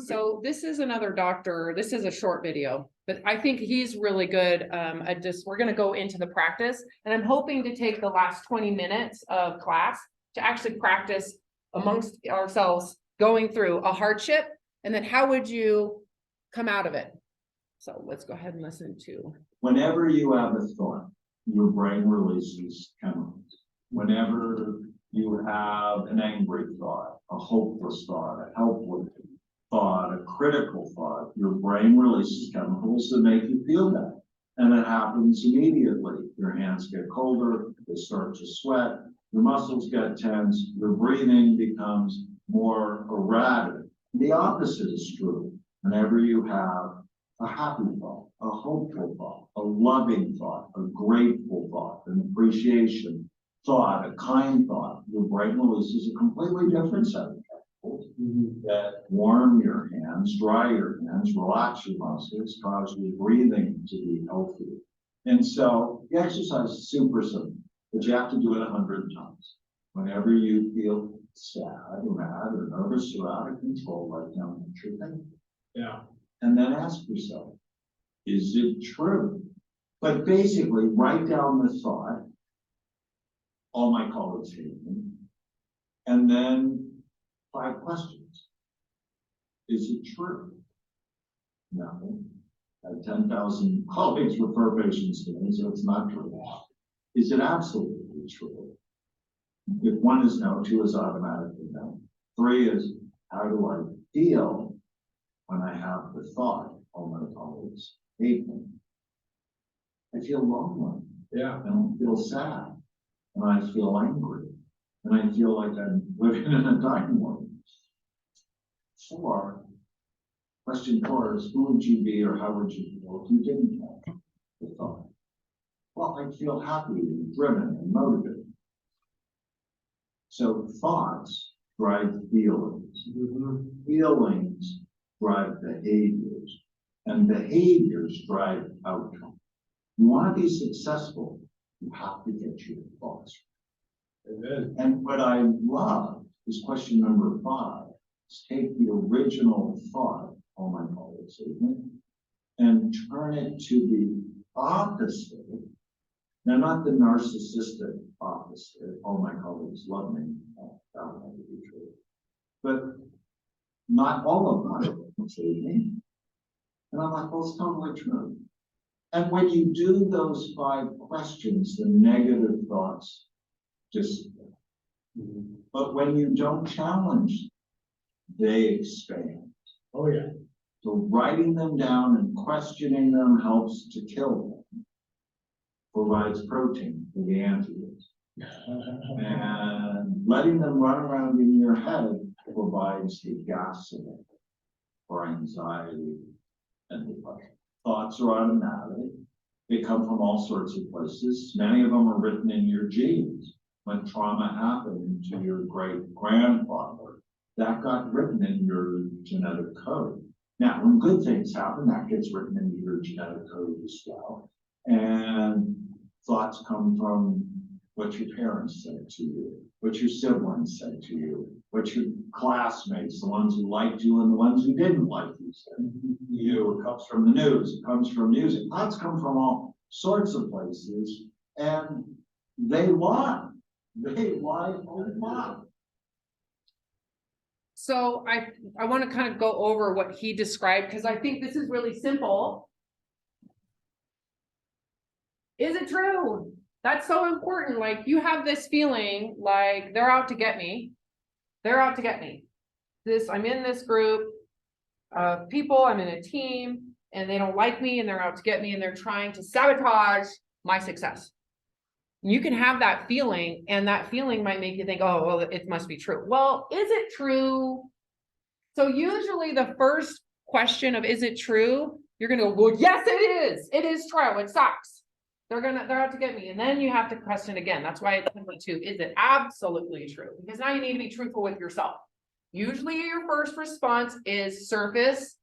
So this is another doctor. This is a short video, but I think he's really good at we're going to go into the practice, and I'm hoping to take the last 20 minutes of class to actually practice amongst ourselves, going through a hardship, and then how would you come out of it? So let's go ahead and listen to. Whenever you have a thought, your brain releases chemicals. Whenever you have an angry thought, a hopeless thought, a helpless thought, a critical thought, your brain releases chemicals that make you feel that. And it happens immediately. Your hands get colder, they start to sweat, your muscles get tense, your breathing becomes more erratic. The opposite is true. Whenever you have a happy thought, a hopeful thought, a loving thought, a grateful thought, an appreciation thought, a kind thought, your brain releases a completely different set of chemicals. that warm your hands, dry your hands, relax your muscles, cause your breathing to be healthy. And so the exercise is super simple, but you have to do it 100 times. Whenever you feel sad or mad or nervous or out of control, write down what you're thinking. Yeah. And then ask yourself, is it true? But basically, write down the thought. All my colleagues hate me. And then 5 questions. Is it true? No. I have 10,000 colleagues refer patients to me, so it's not true. Is it absolutely true? If 1 is no, 2 is automatically no. 3 is, how do I feel when I have the thought, all my colleagues hate me? I feel lonely. Yeah. I don't feel sad. And I feel angry. And I feel like I'm living in a dying world. 4, question 4 is, who would you be or how would you feel if you didn't have the thought? Well, I'd feel happy and driven and motivated. So thoughts drive feelings. Feelings drive behaviors. And behaviors drive outcomes. You want to be successful, you have to get your thoughts right. Amen. And what I love is question number 5, is take the original thought, all my colleagues, and turn it to the opposite. Now, not the narcissistic opposite, all my colleagues love me, that might be true. But not all of my colleagues hate me. And I'm like, well, it's totally true. And when you do those 5 questions, the negative thoughts disappear. But when you don't challenge, they expand. Oh, yeah. So writing them down and questioning them helps to kill them, provides protein for the antidote. And letting them run around in your head provides the gasoline for anxiety and depression. Thoughts are automatic. They come from all sorts of places. Many of them are written in your genes. When trauma happened to your great grandfather, that got written in your genetic code. Now, when good things happen, that gets written into your genetic code as well. And thoughts come from what your parents said to you, what your siblings said to you, what your classmates, the ones who liked you and the ones who didn't like you, said to you. It comes from the news, it comes from music. Thoughts come from all sorts of places, and they lie. They lie a lot. So I want to kind of go over what he described, because I think this is really simple. Is it true? That's so important. Like, you have this feeling like they're out to get me. They're out to get me. I'm in this group of people, I'm in a team, and they don't like me, and they're out to get me, and they're trying to sabotage my success. You can have that feeling, and that feeling might make you think, oh, well, it must be true. Well, is it true? So usually the first question of, is it true? You're going to go, well, yes, it is. It is true. It sucks. They're out to get me. And then you have to question again. That's why it's number 2. Is it absolutely true? Because now you need to be truthful with yourself. Usually your first response is surface,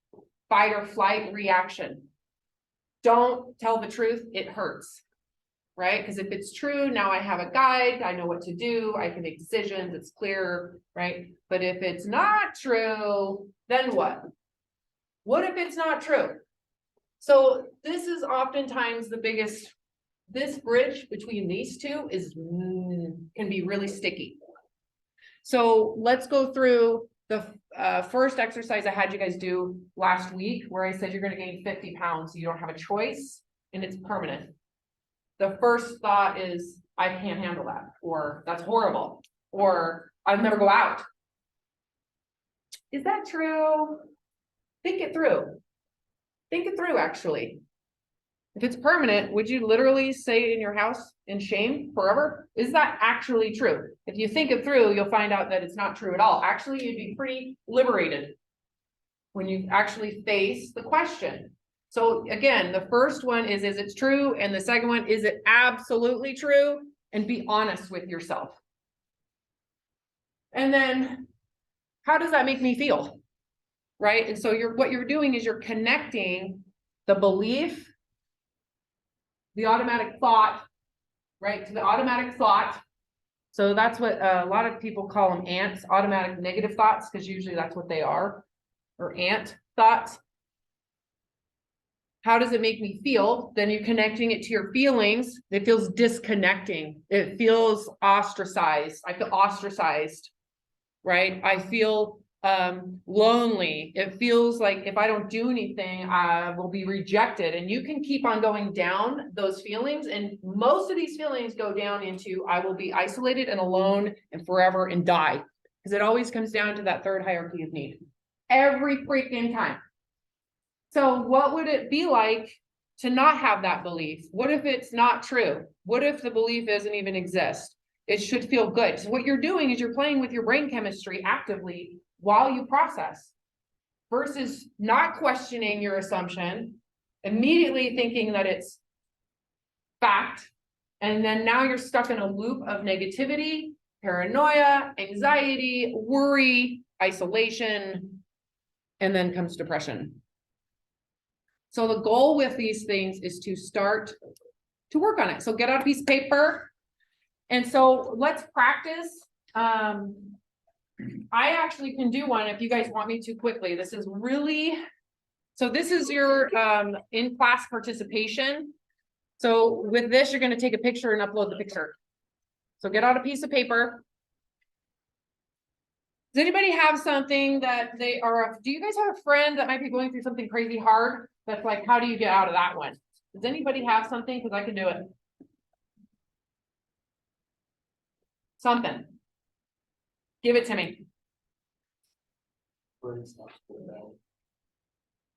fight or flight reaction. Don't tell the truth. It hurts. Right? Because if it's true, now I have a guide, I know what to do, I can make decisions, it's clear, right? But if it's not true, then what? What if it's not true? So this is oftentimes the biggest, this bridge between these two can be really sticky. So let's go through the first exercise I had you guys do last week, where I said you're going to gain 50 pounds, so you don't have a choice, and it's permanent. The first thought is, I can't handle that, or that's horrible, or I'll never go out. Is that true? Think it through. Think it through, actually. If it's permanent, would you literally stay in your house in shame forever? Is that actually true? If you think it through, you'll find out that it's not true at all. Actually, you'd be pretty liberated when you actually face the question. So again, the first one is it true? And the second one, is it absolutely true? And be honest with yourself. And then how does that make me feel? Right? And so what you're doing is you're connecting the belief, the automatic thought, right, to the automatic thought. So that's what a lot of people call them ants, automatic negative thoughts, because usually that's what they are, or ant thoughts. How does it make me feel? Then you're connecting it to your feelings. It feels disconnecting. It feels ostracized. I feel ostracized, right? I feel lonely. It feels like if I don't do anything, I will be rejected. And you can keep on going down those feelings. And most of these feelings go down into I will be isolated and alone and forever and die. Because it always comes down to that third hierarchy of need. Every freaking time. So what would it be like to not have that belief? What if it's not true? What if the belief doesn't even exist? It should feel good. So what you're doing is you're playing with your brain chemistry actively while you process, versus not questioning your assumption, immediately thinking that it's fact. And then now you're stuck in a loop of negativity, paranoia, anxiety, worry, isolation, and then comes depression. So the goal with these things is to start to work on it. So get out a piece of paper. And so let's practice. I actually can do one if you guys want me to quickly. This is really, so this is your in-class participation. So with this, you're going to take a picture and upload the picture. So get out a piece of paper. Does anybody have something that they are, do you guys have a friend that might be going through something crazy hard? That's like, how do you get out of that one? Does anybody have something? Because I can do it. Something. Give it to me.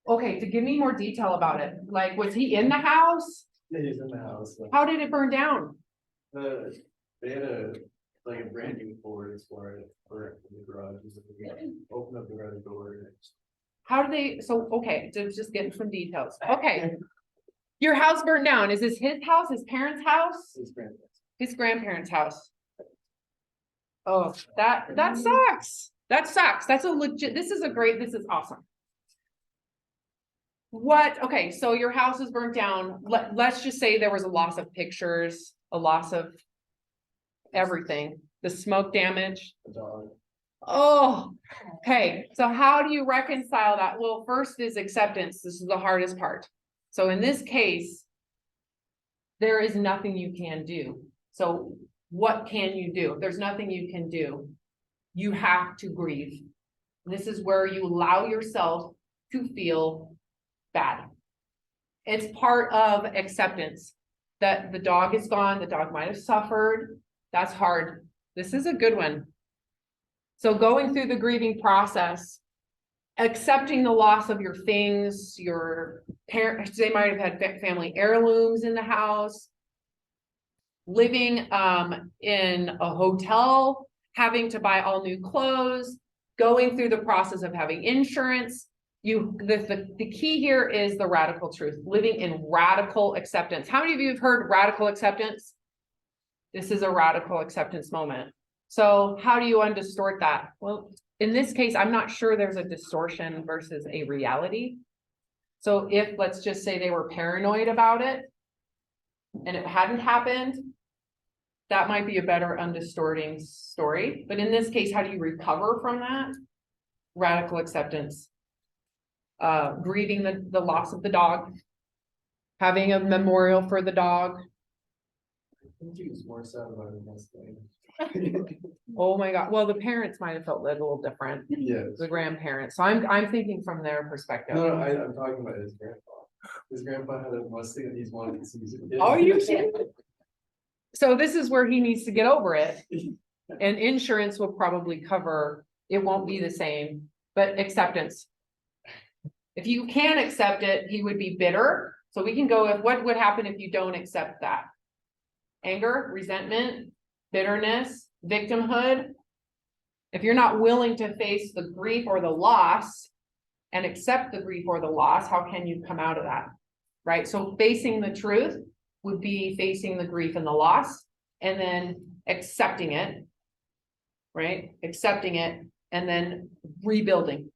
Okay, to give me more detail about it. Like, was he in the house? Yeah, he's in the house. How did it burn down? They had a brand new board for it for the garage. Open up the garage door. How did they, so, okay, just getting some details. Okay. Your house burned down. Is this his house, his parents' house? His grandparents. His grandparents' house. Oh, that sucks. That sucks. That's a legit, this is awesome. Okay, so your house is burnt down. Let's just say there was a loss of pictures, a loss of everything, the smoke damage. The dog. Oh, okay. So how do you reconcile that? Well, first is acceptance. This is the hardest part. So in this case, there is nothing you can do. So what can you do? There's nothing you can do. You have to grieve. This is where you allow yourself to feel bad. It's part of acceptance that the dog is gone. The dog might have suffered. That's hard. This is a good one. So going through the grieving process, accepting the loss of your things, your parents, they might have had family heirlooms in the house, living in a hotel, having to buy all new clothes, going through the process of having insurance. The key here is the radical truth, living in radical acceptance. How many of you have heard radical acceptance? This is a radical acceptance moment. So how do you undistort that? Well, in this case, I'm not sure there's a distortion versus a reality. So if, let's just say they were paranoid about it and it hadn't happened, that might be a better undistorting story. But in this case, how do you recover from that? Radical acceptance. Grieving the loss of the dog, having a memorial for the dog. I think he was more sad about it this thing. Oh my God. Well, the parents might have felt a little different. Yes. The grandparents. So I'm thinking from their perspective. No, I'm talking about his grandpa. His grandpa had a Mustang and he's wanted to see his kid. Oh, you kidding? So this is where he needs to get over it. And insurance will probably cover, it won't be the same, but acceptance. If you can accept it, he would be bitter. So we can go with what would happen if you don't accept that? Anger, resentment, bitterness, victimhood. If you're not willing to face the grief or the loss and accept the grief or the loss, how can you come out of that? Right? So facing the truth would be facing the grief and the loss and then accepting it, right? Accepting it and then rebuilding.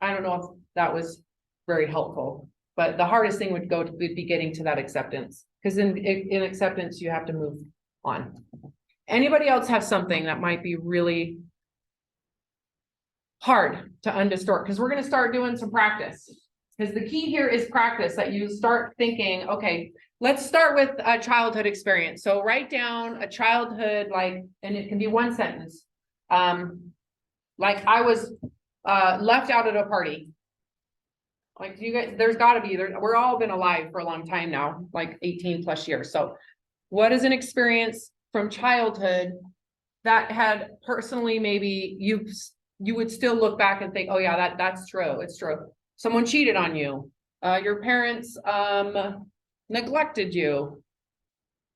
I don't know if that was very helpful, but the hardest thing would be getting to that acceptance. Because in acceptance, you have to move on. Anybody else have something that might be really hard to undistort? Because we're going to start doing some practice. Because the key here is practice, that you start thinking, okay, let's start with a childhood experience. So write down a childhood, like, and it can be one sentence. Like I was left out at a party. Like you guys, there's gotta be, we're all been alive for a long time now, like 18 plus years. So what is an experience from childhood that had personally, maybe you would still look back and think, oh yeah, that's true. It's true. Someone cheated on you. Your parents neglected you.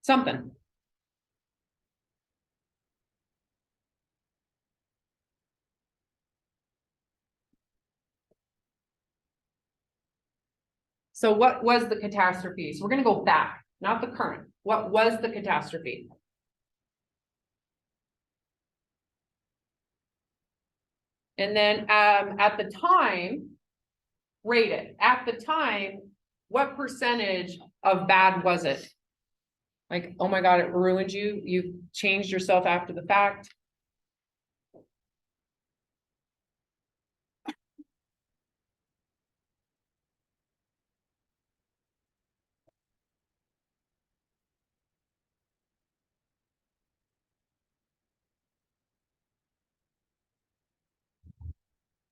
Something. So what was the catastrophe? So we're going to go back, not the current. What was the catastrophe? And then at the time, rate it. At the time, what percentage of bad was it? Like, oh my God, it ruined you. You changed yourself after the fact.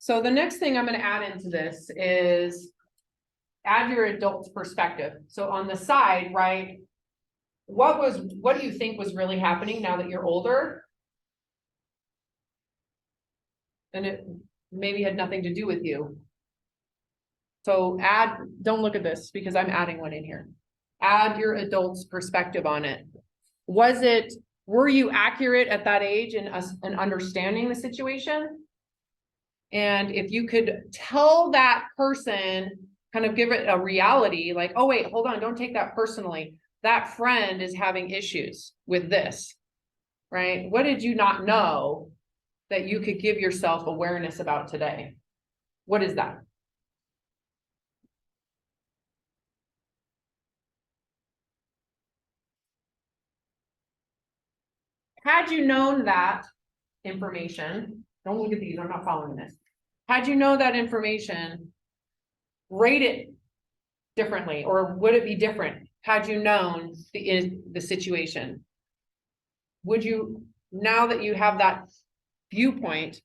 So the next thing I'm going to add into this is add your adult's perspective. So on the side, right? What do you think was really happening now that you're older? And it maybe had nothing to do with you. So don't look at this because I'm adding one in here. Add your adult's perspective on it. Were you accurate at that age in understanding the situation? And if you could tell that person, kind of give it a reality, like, oh wait, hold on, don't take that personally. That friend is having issues with this, right? What did you not know that you could give yourself awareness about today? What is that? Had you known that information, don't look at these, I'm not following this. Had you know that information, rate it differently, or would it be different had you known the situation? Would you, now that you have that viewpoint,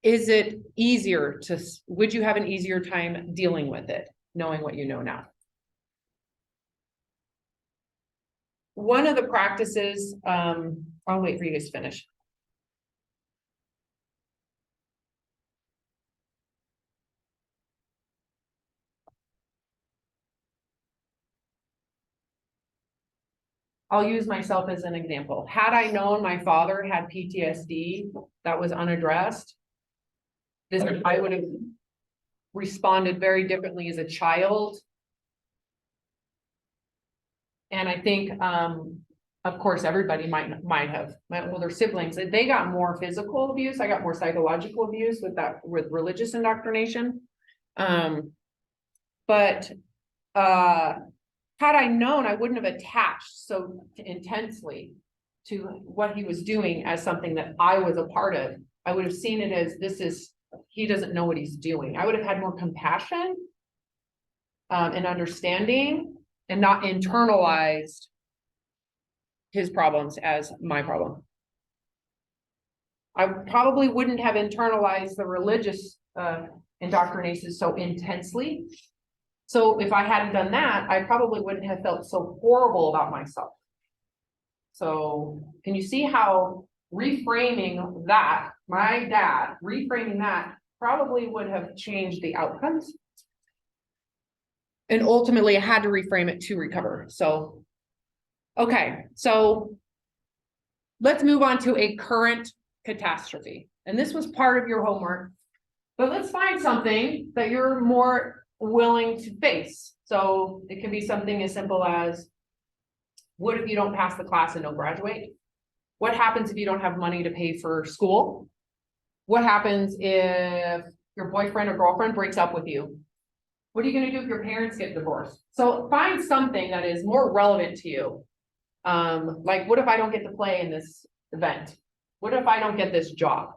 is it easier would you have an easier time dealing with it, knowing what you know now? One of the practices, I'll wait for you guys to finish. I'll use myself as an example. Had I known my father had PTSD that was unaddressed, I would have responded very differently as a child. And I think, of course, everybody might have. My older siblings, they got more physical abuse. I got more psychological abuse with religious indoctrination. But had I known, I wouldn't have attached so intensely to what he was doing as something that I was a part of. I would have seen it as he doesn't know what he's doing. I would have had more compassion and understanding, and not internalized his problems as my problem. I probably wouldn't have internalized the religious indoctrination so intensely. So if I hadn't done that, I probably wouldn't have felt so horrible about myself. So can you see how reframing that, my dad, reframing that probably would have changed the outcomes? And ultimately I had to reframe it to recover. So, okay, so let's move on to a current catastrophe. And this was part of your homework, but let's find something that you're more willing to face. So it can be something as simple as, what if you don't pass the class and don't graduate? What happens if you don't have money to pay for school? What happens if your boyfriend or girlfriend breaks up with you? What are you gonna do if your parents get divorced? So find something that is more relevant to you. Like, what if I don't get to play in this event? What if I don't get this job?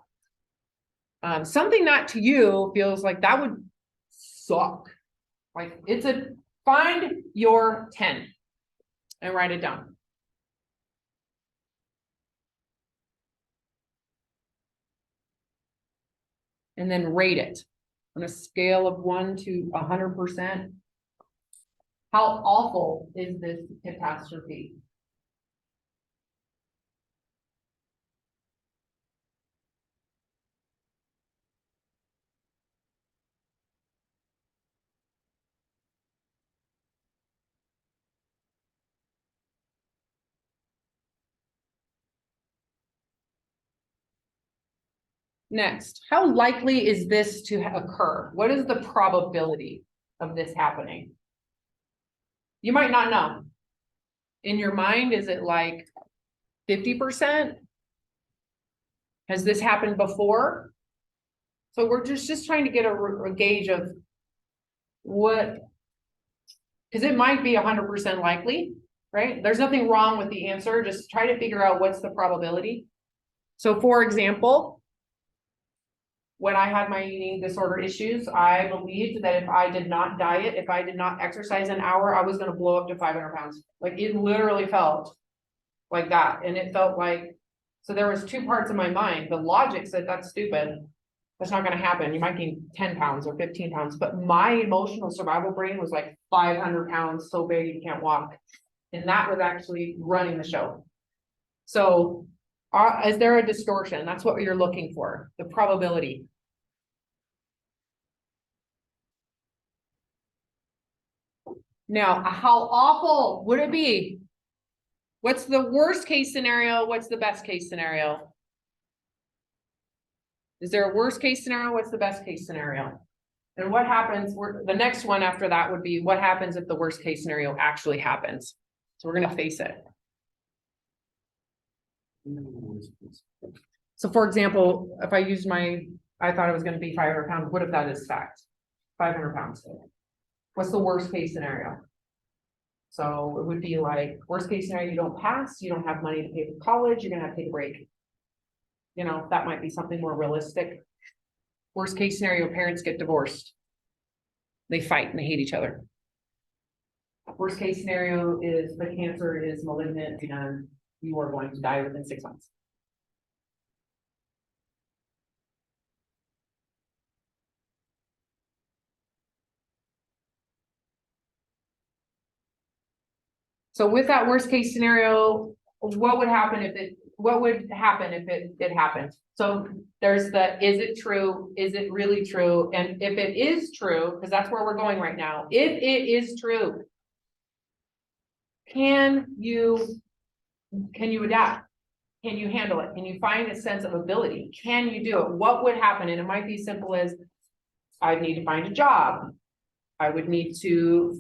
Something that to you feels like that would suck. Like, find your 10 and write it down. And then rate it on a scale of 1 to 100%. How awful is this catastrophe? Next, how likely is this to occur? What is the probability of this happening? You might not know. In your mind, is it like 50%? Has this happened before? So we're just trying to get a gauge of what, because it might be 100% likely, right? There's nothing wrong with the answer. Just try to figure out what's the probability. So for example, when I had my eating disorder issues, I believed that if I did not diet, if I did not exercise an hour, I was going to blow up to 500 pounds. Like, it literally felt like that. And it felt like, so there was two parts of my mind. The logic said, that's stupid. That's not going to happen. You might gain 10 pounds or 15 pounds. But my emotional survival brain was like 500 pounds, so big you can't walk. And that was actually running the show. So is there a distortion? That's what you're looking for, the probability. Now, how awful would it be? What's the worst case scenario? What's the best case scenario? Is there a worst case scenario? What's the best case scenario? And what happens, the next one after that would be, what happens if the worst case scenario actually happens? So we're gonna face it. So for example, if I used I thought it was gonna be 500 pounds, what if that is fact? 500 pounds. What's the worst case scenario? So it would be like, worst case scenario, you don't pass, you don't have money to pay for college, you're gonna have to take a break. You know, that might be something more realistic. Worst case scenario, parents get divorced. They fight and they hate each other. Worst case scenario is the cancer is malignant and you are going to die within 6 months. So with that worst case scenario, what would happen if it happened? So there's is it true? Is it really true? And if it is true, because that's where we're going right now, if it is true, can you adapt? Can you handle it? Can you find a sense of ability? Can you do it? What would happen? And it might be simple as, I need to find a job. I would need to,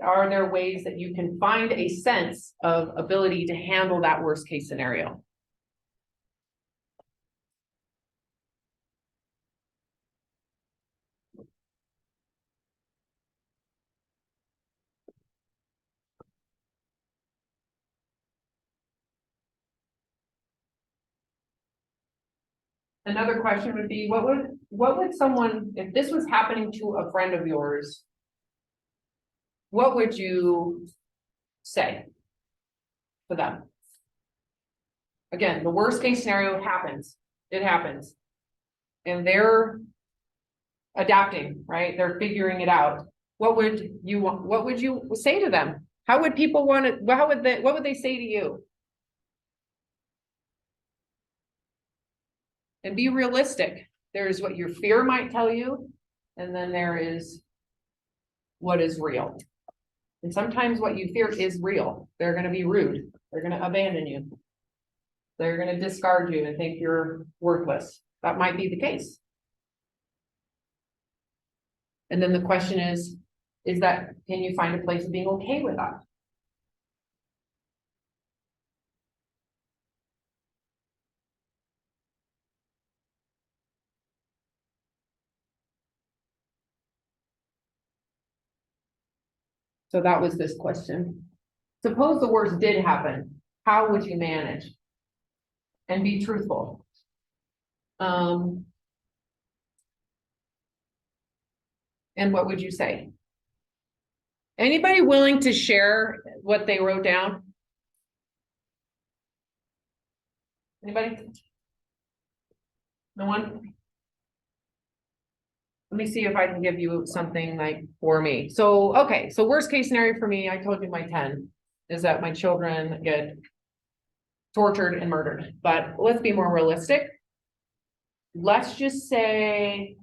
are there ways that you can find a sense of ability to handle that worst case scenario? Another question would be, what would someone, if this was happening to a friend of yours, what would you say to them? Again, the worst case scenario happens. It happens. And they're adapting, right? They're figuring it out. What would you say to them? How would people want to, what would they say to you? And be realistic. There's what your fear might tell you, and then there is what is real. And sometimes what you fear is real. They're going to be rude. They're going to abandon you. They're going to discard you and think you're worthless. That might be the case. And then the question is that, can you find a place of being okay with that? So that was this question. Suppose the worst did happen, how would you manage? And be truthful. And what would you say? Anybody willing to share what they wrote down? Anybody? No one? Let me see if I can give you something like for me. So, okay, so worst case scenario for me, I told you my 10 is that my children get tortured and murdered, but let's be more realistic. Let's just say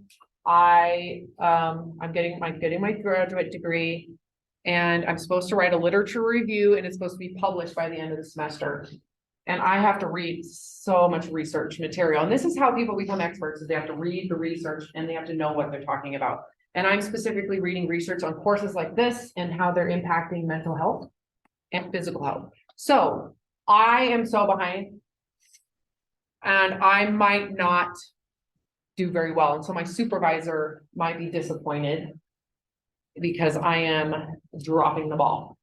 I'm getting my graduate degree and I'm supposed to write a literature review and it's supposed to be published by the end of the semester. And I have to read so much research material. And this is how people become experts, is they have to read the research and they have to know what they're talking about. And I'm specifically reading research on courses like this and how they're impacting mental health and physical health. So I am so behind and I might not do very well. And so my supervisor might be disappointed because I am dropping the ball.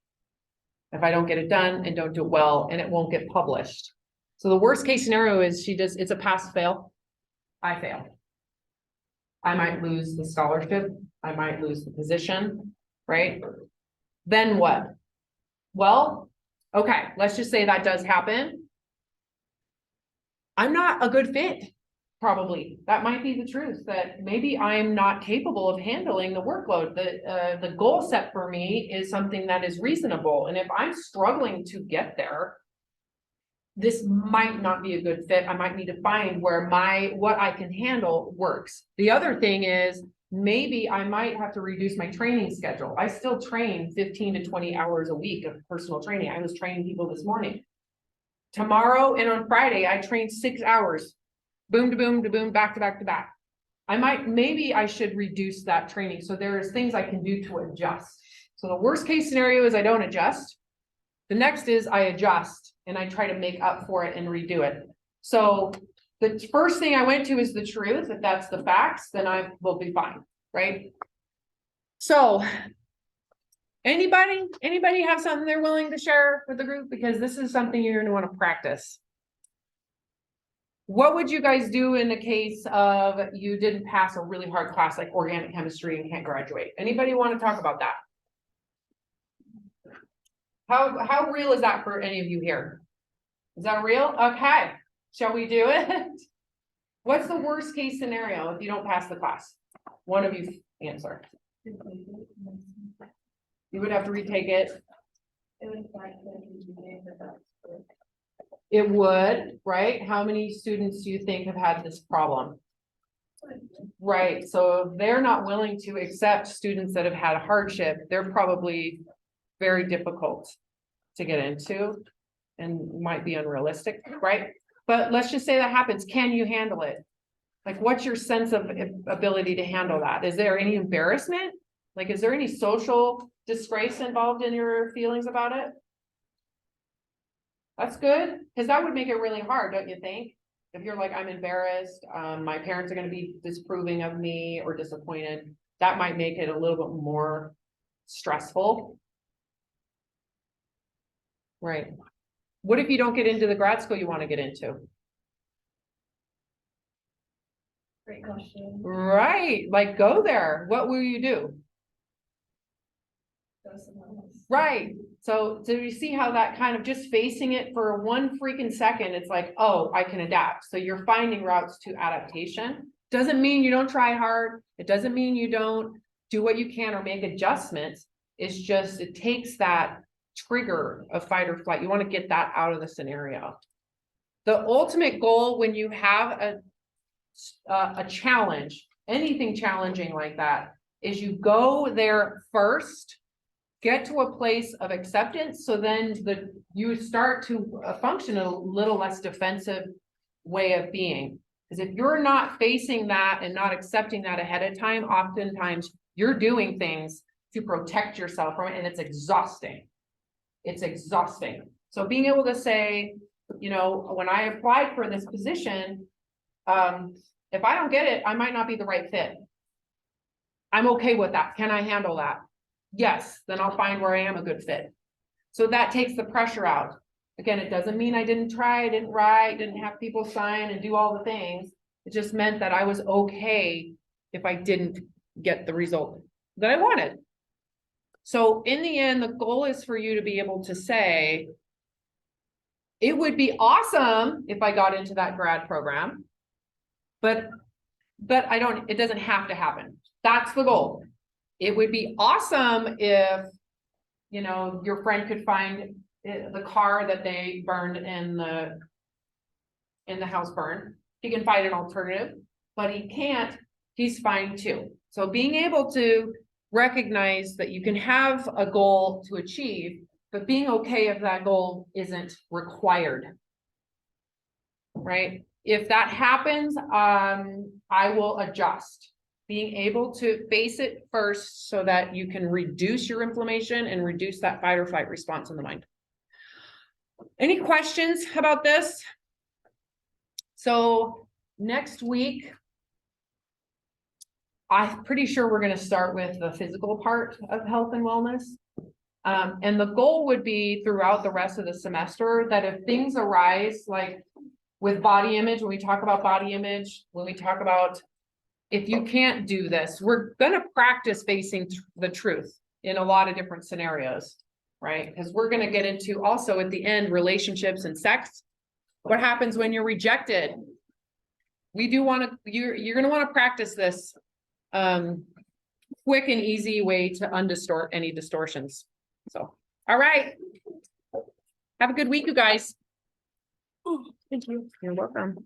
If I don't get it done and don't do it well, and it won't get published. So the worst case scenario is it's a pass fail. I fail. I might lose the scholarship. I might lose the position, right? Then what? Well, okay, let's just say that does happen. I'm not a good fit. Probably that might be the truth, that maybe I'm not capable of handling the workload. The goal set for me is something that is reasonable. And if I'm struggling to get there, this might not be a good fit. I might need to find where what I can handle works. The other thing is maybe I might have to reduce my training schedule. I still train 15 to 20 hours a week of personal training. I was training people this morning. Tomorrow and on Friday, I train 6 hours. Boom to boom to boom, back to back to back. Maybe I should reduce that training. So there's things I can do to adjust. So the worst case scenario is I don't adjust. The next is I adjust and I try to make up for it and redo it. So the first thing I went to is the truth. If that's the facts, then I will be fine, right? So anybody have something they're willing to share with the group? Because this is something you're going to want to practice. What would you guys do in the case of you didn't pass a really hard class like organic chemistry and can't graduate? Anybody want to talk about that? How real is that for any of you here? Is that real? Okay. Shall we do it? What's the worst case scenario if you don't pass the class? One of you answer. You would have to retake it. It would, right? How many students do you think have had this problem? Right, so if they're not willing to accept students that have had a hardship, they're probably very difficult to get into and might be unrealistic, right? But let's just say that happens. Can you handle it? Like, what's your sense of ability to handle that? Is there any embarrassment? Like, is there any social disgrace involved in your feelings about it? That's good, because that would make it really hard, don't you think? If you're like, I'm embarrassed, my parents are going to be disapproving of me or disappointed, that might make it a little bit more stressful. Right. What if you don't get into the grad school you want to get into? Great question. Right, like go there. What will you do? Go somewhere else. Right. So you see how that kind of just facing it for one freaking second, it's like, oh, I can adapt. So you're finding routes to adaptation. Doesn't mean you don't try hard. It doesn't mean you don't do what you can or make adjustments. It's just, it takes that trigger of fight or flight. You want to get that out of the scenario. The ultimate goal when you have a challenge, anything challenging like that, is you go there first, get to a place of acceptance, so then you start to function a little less defensive way of being. Because if you're not facing that and not accepting that ahead of time, oftentimes you're doing things to protect yourself from it, and it's exhausting. It's exhausting. So being able to say, you know, when I applied for this position, if I don't get it, I might not be the right fit. I'm okay with that. Can I handle that? yes, then I'll find where I am a good fit. So that takes the pressure out. Again, it doesn't mean I didn't try, I didn't write, didn't have people sign and do all the things. It just meant that I was okay if I didn't get the result that I wanted. So in the end, the goal is for you to be able to say, it would be awesome if I got into that grad program, but it doesn't have to happen. That's the goal. It would be awesome if, you know, your friend could find the car that they burned in the house burn. He can find an alternative, but he can't, he's fine too. So being able to recognize that you can have a goal to achieve, but being okay if that goal isn't required. Right? If that happens, I will adjust. Being able to face it first so that you can reduce your inflammation and reduce that fight or flight response in the mind. Any questions about this? So next week, I'm pretty sure we're going to start with the physical part of health and wellness. And the goal would be throughout the rest of the semester that if things arise, like with body image, when we talk about body image, when we talk about if you can't do this, we're going to practice facing the truth in a lot of different scenarios, right? Because we're going to get into also at the end, relationships and sex. What happens when you're rejected? We do want to, you're going to want to practice this quick and easy way to undistort any distortions. So, all right. Have a good week, you guys. Thank you. You're welcome.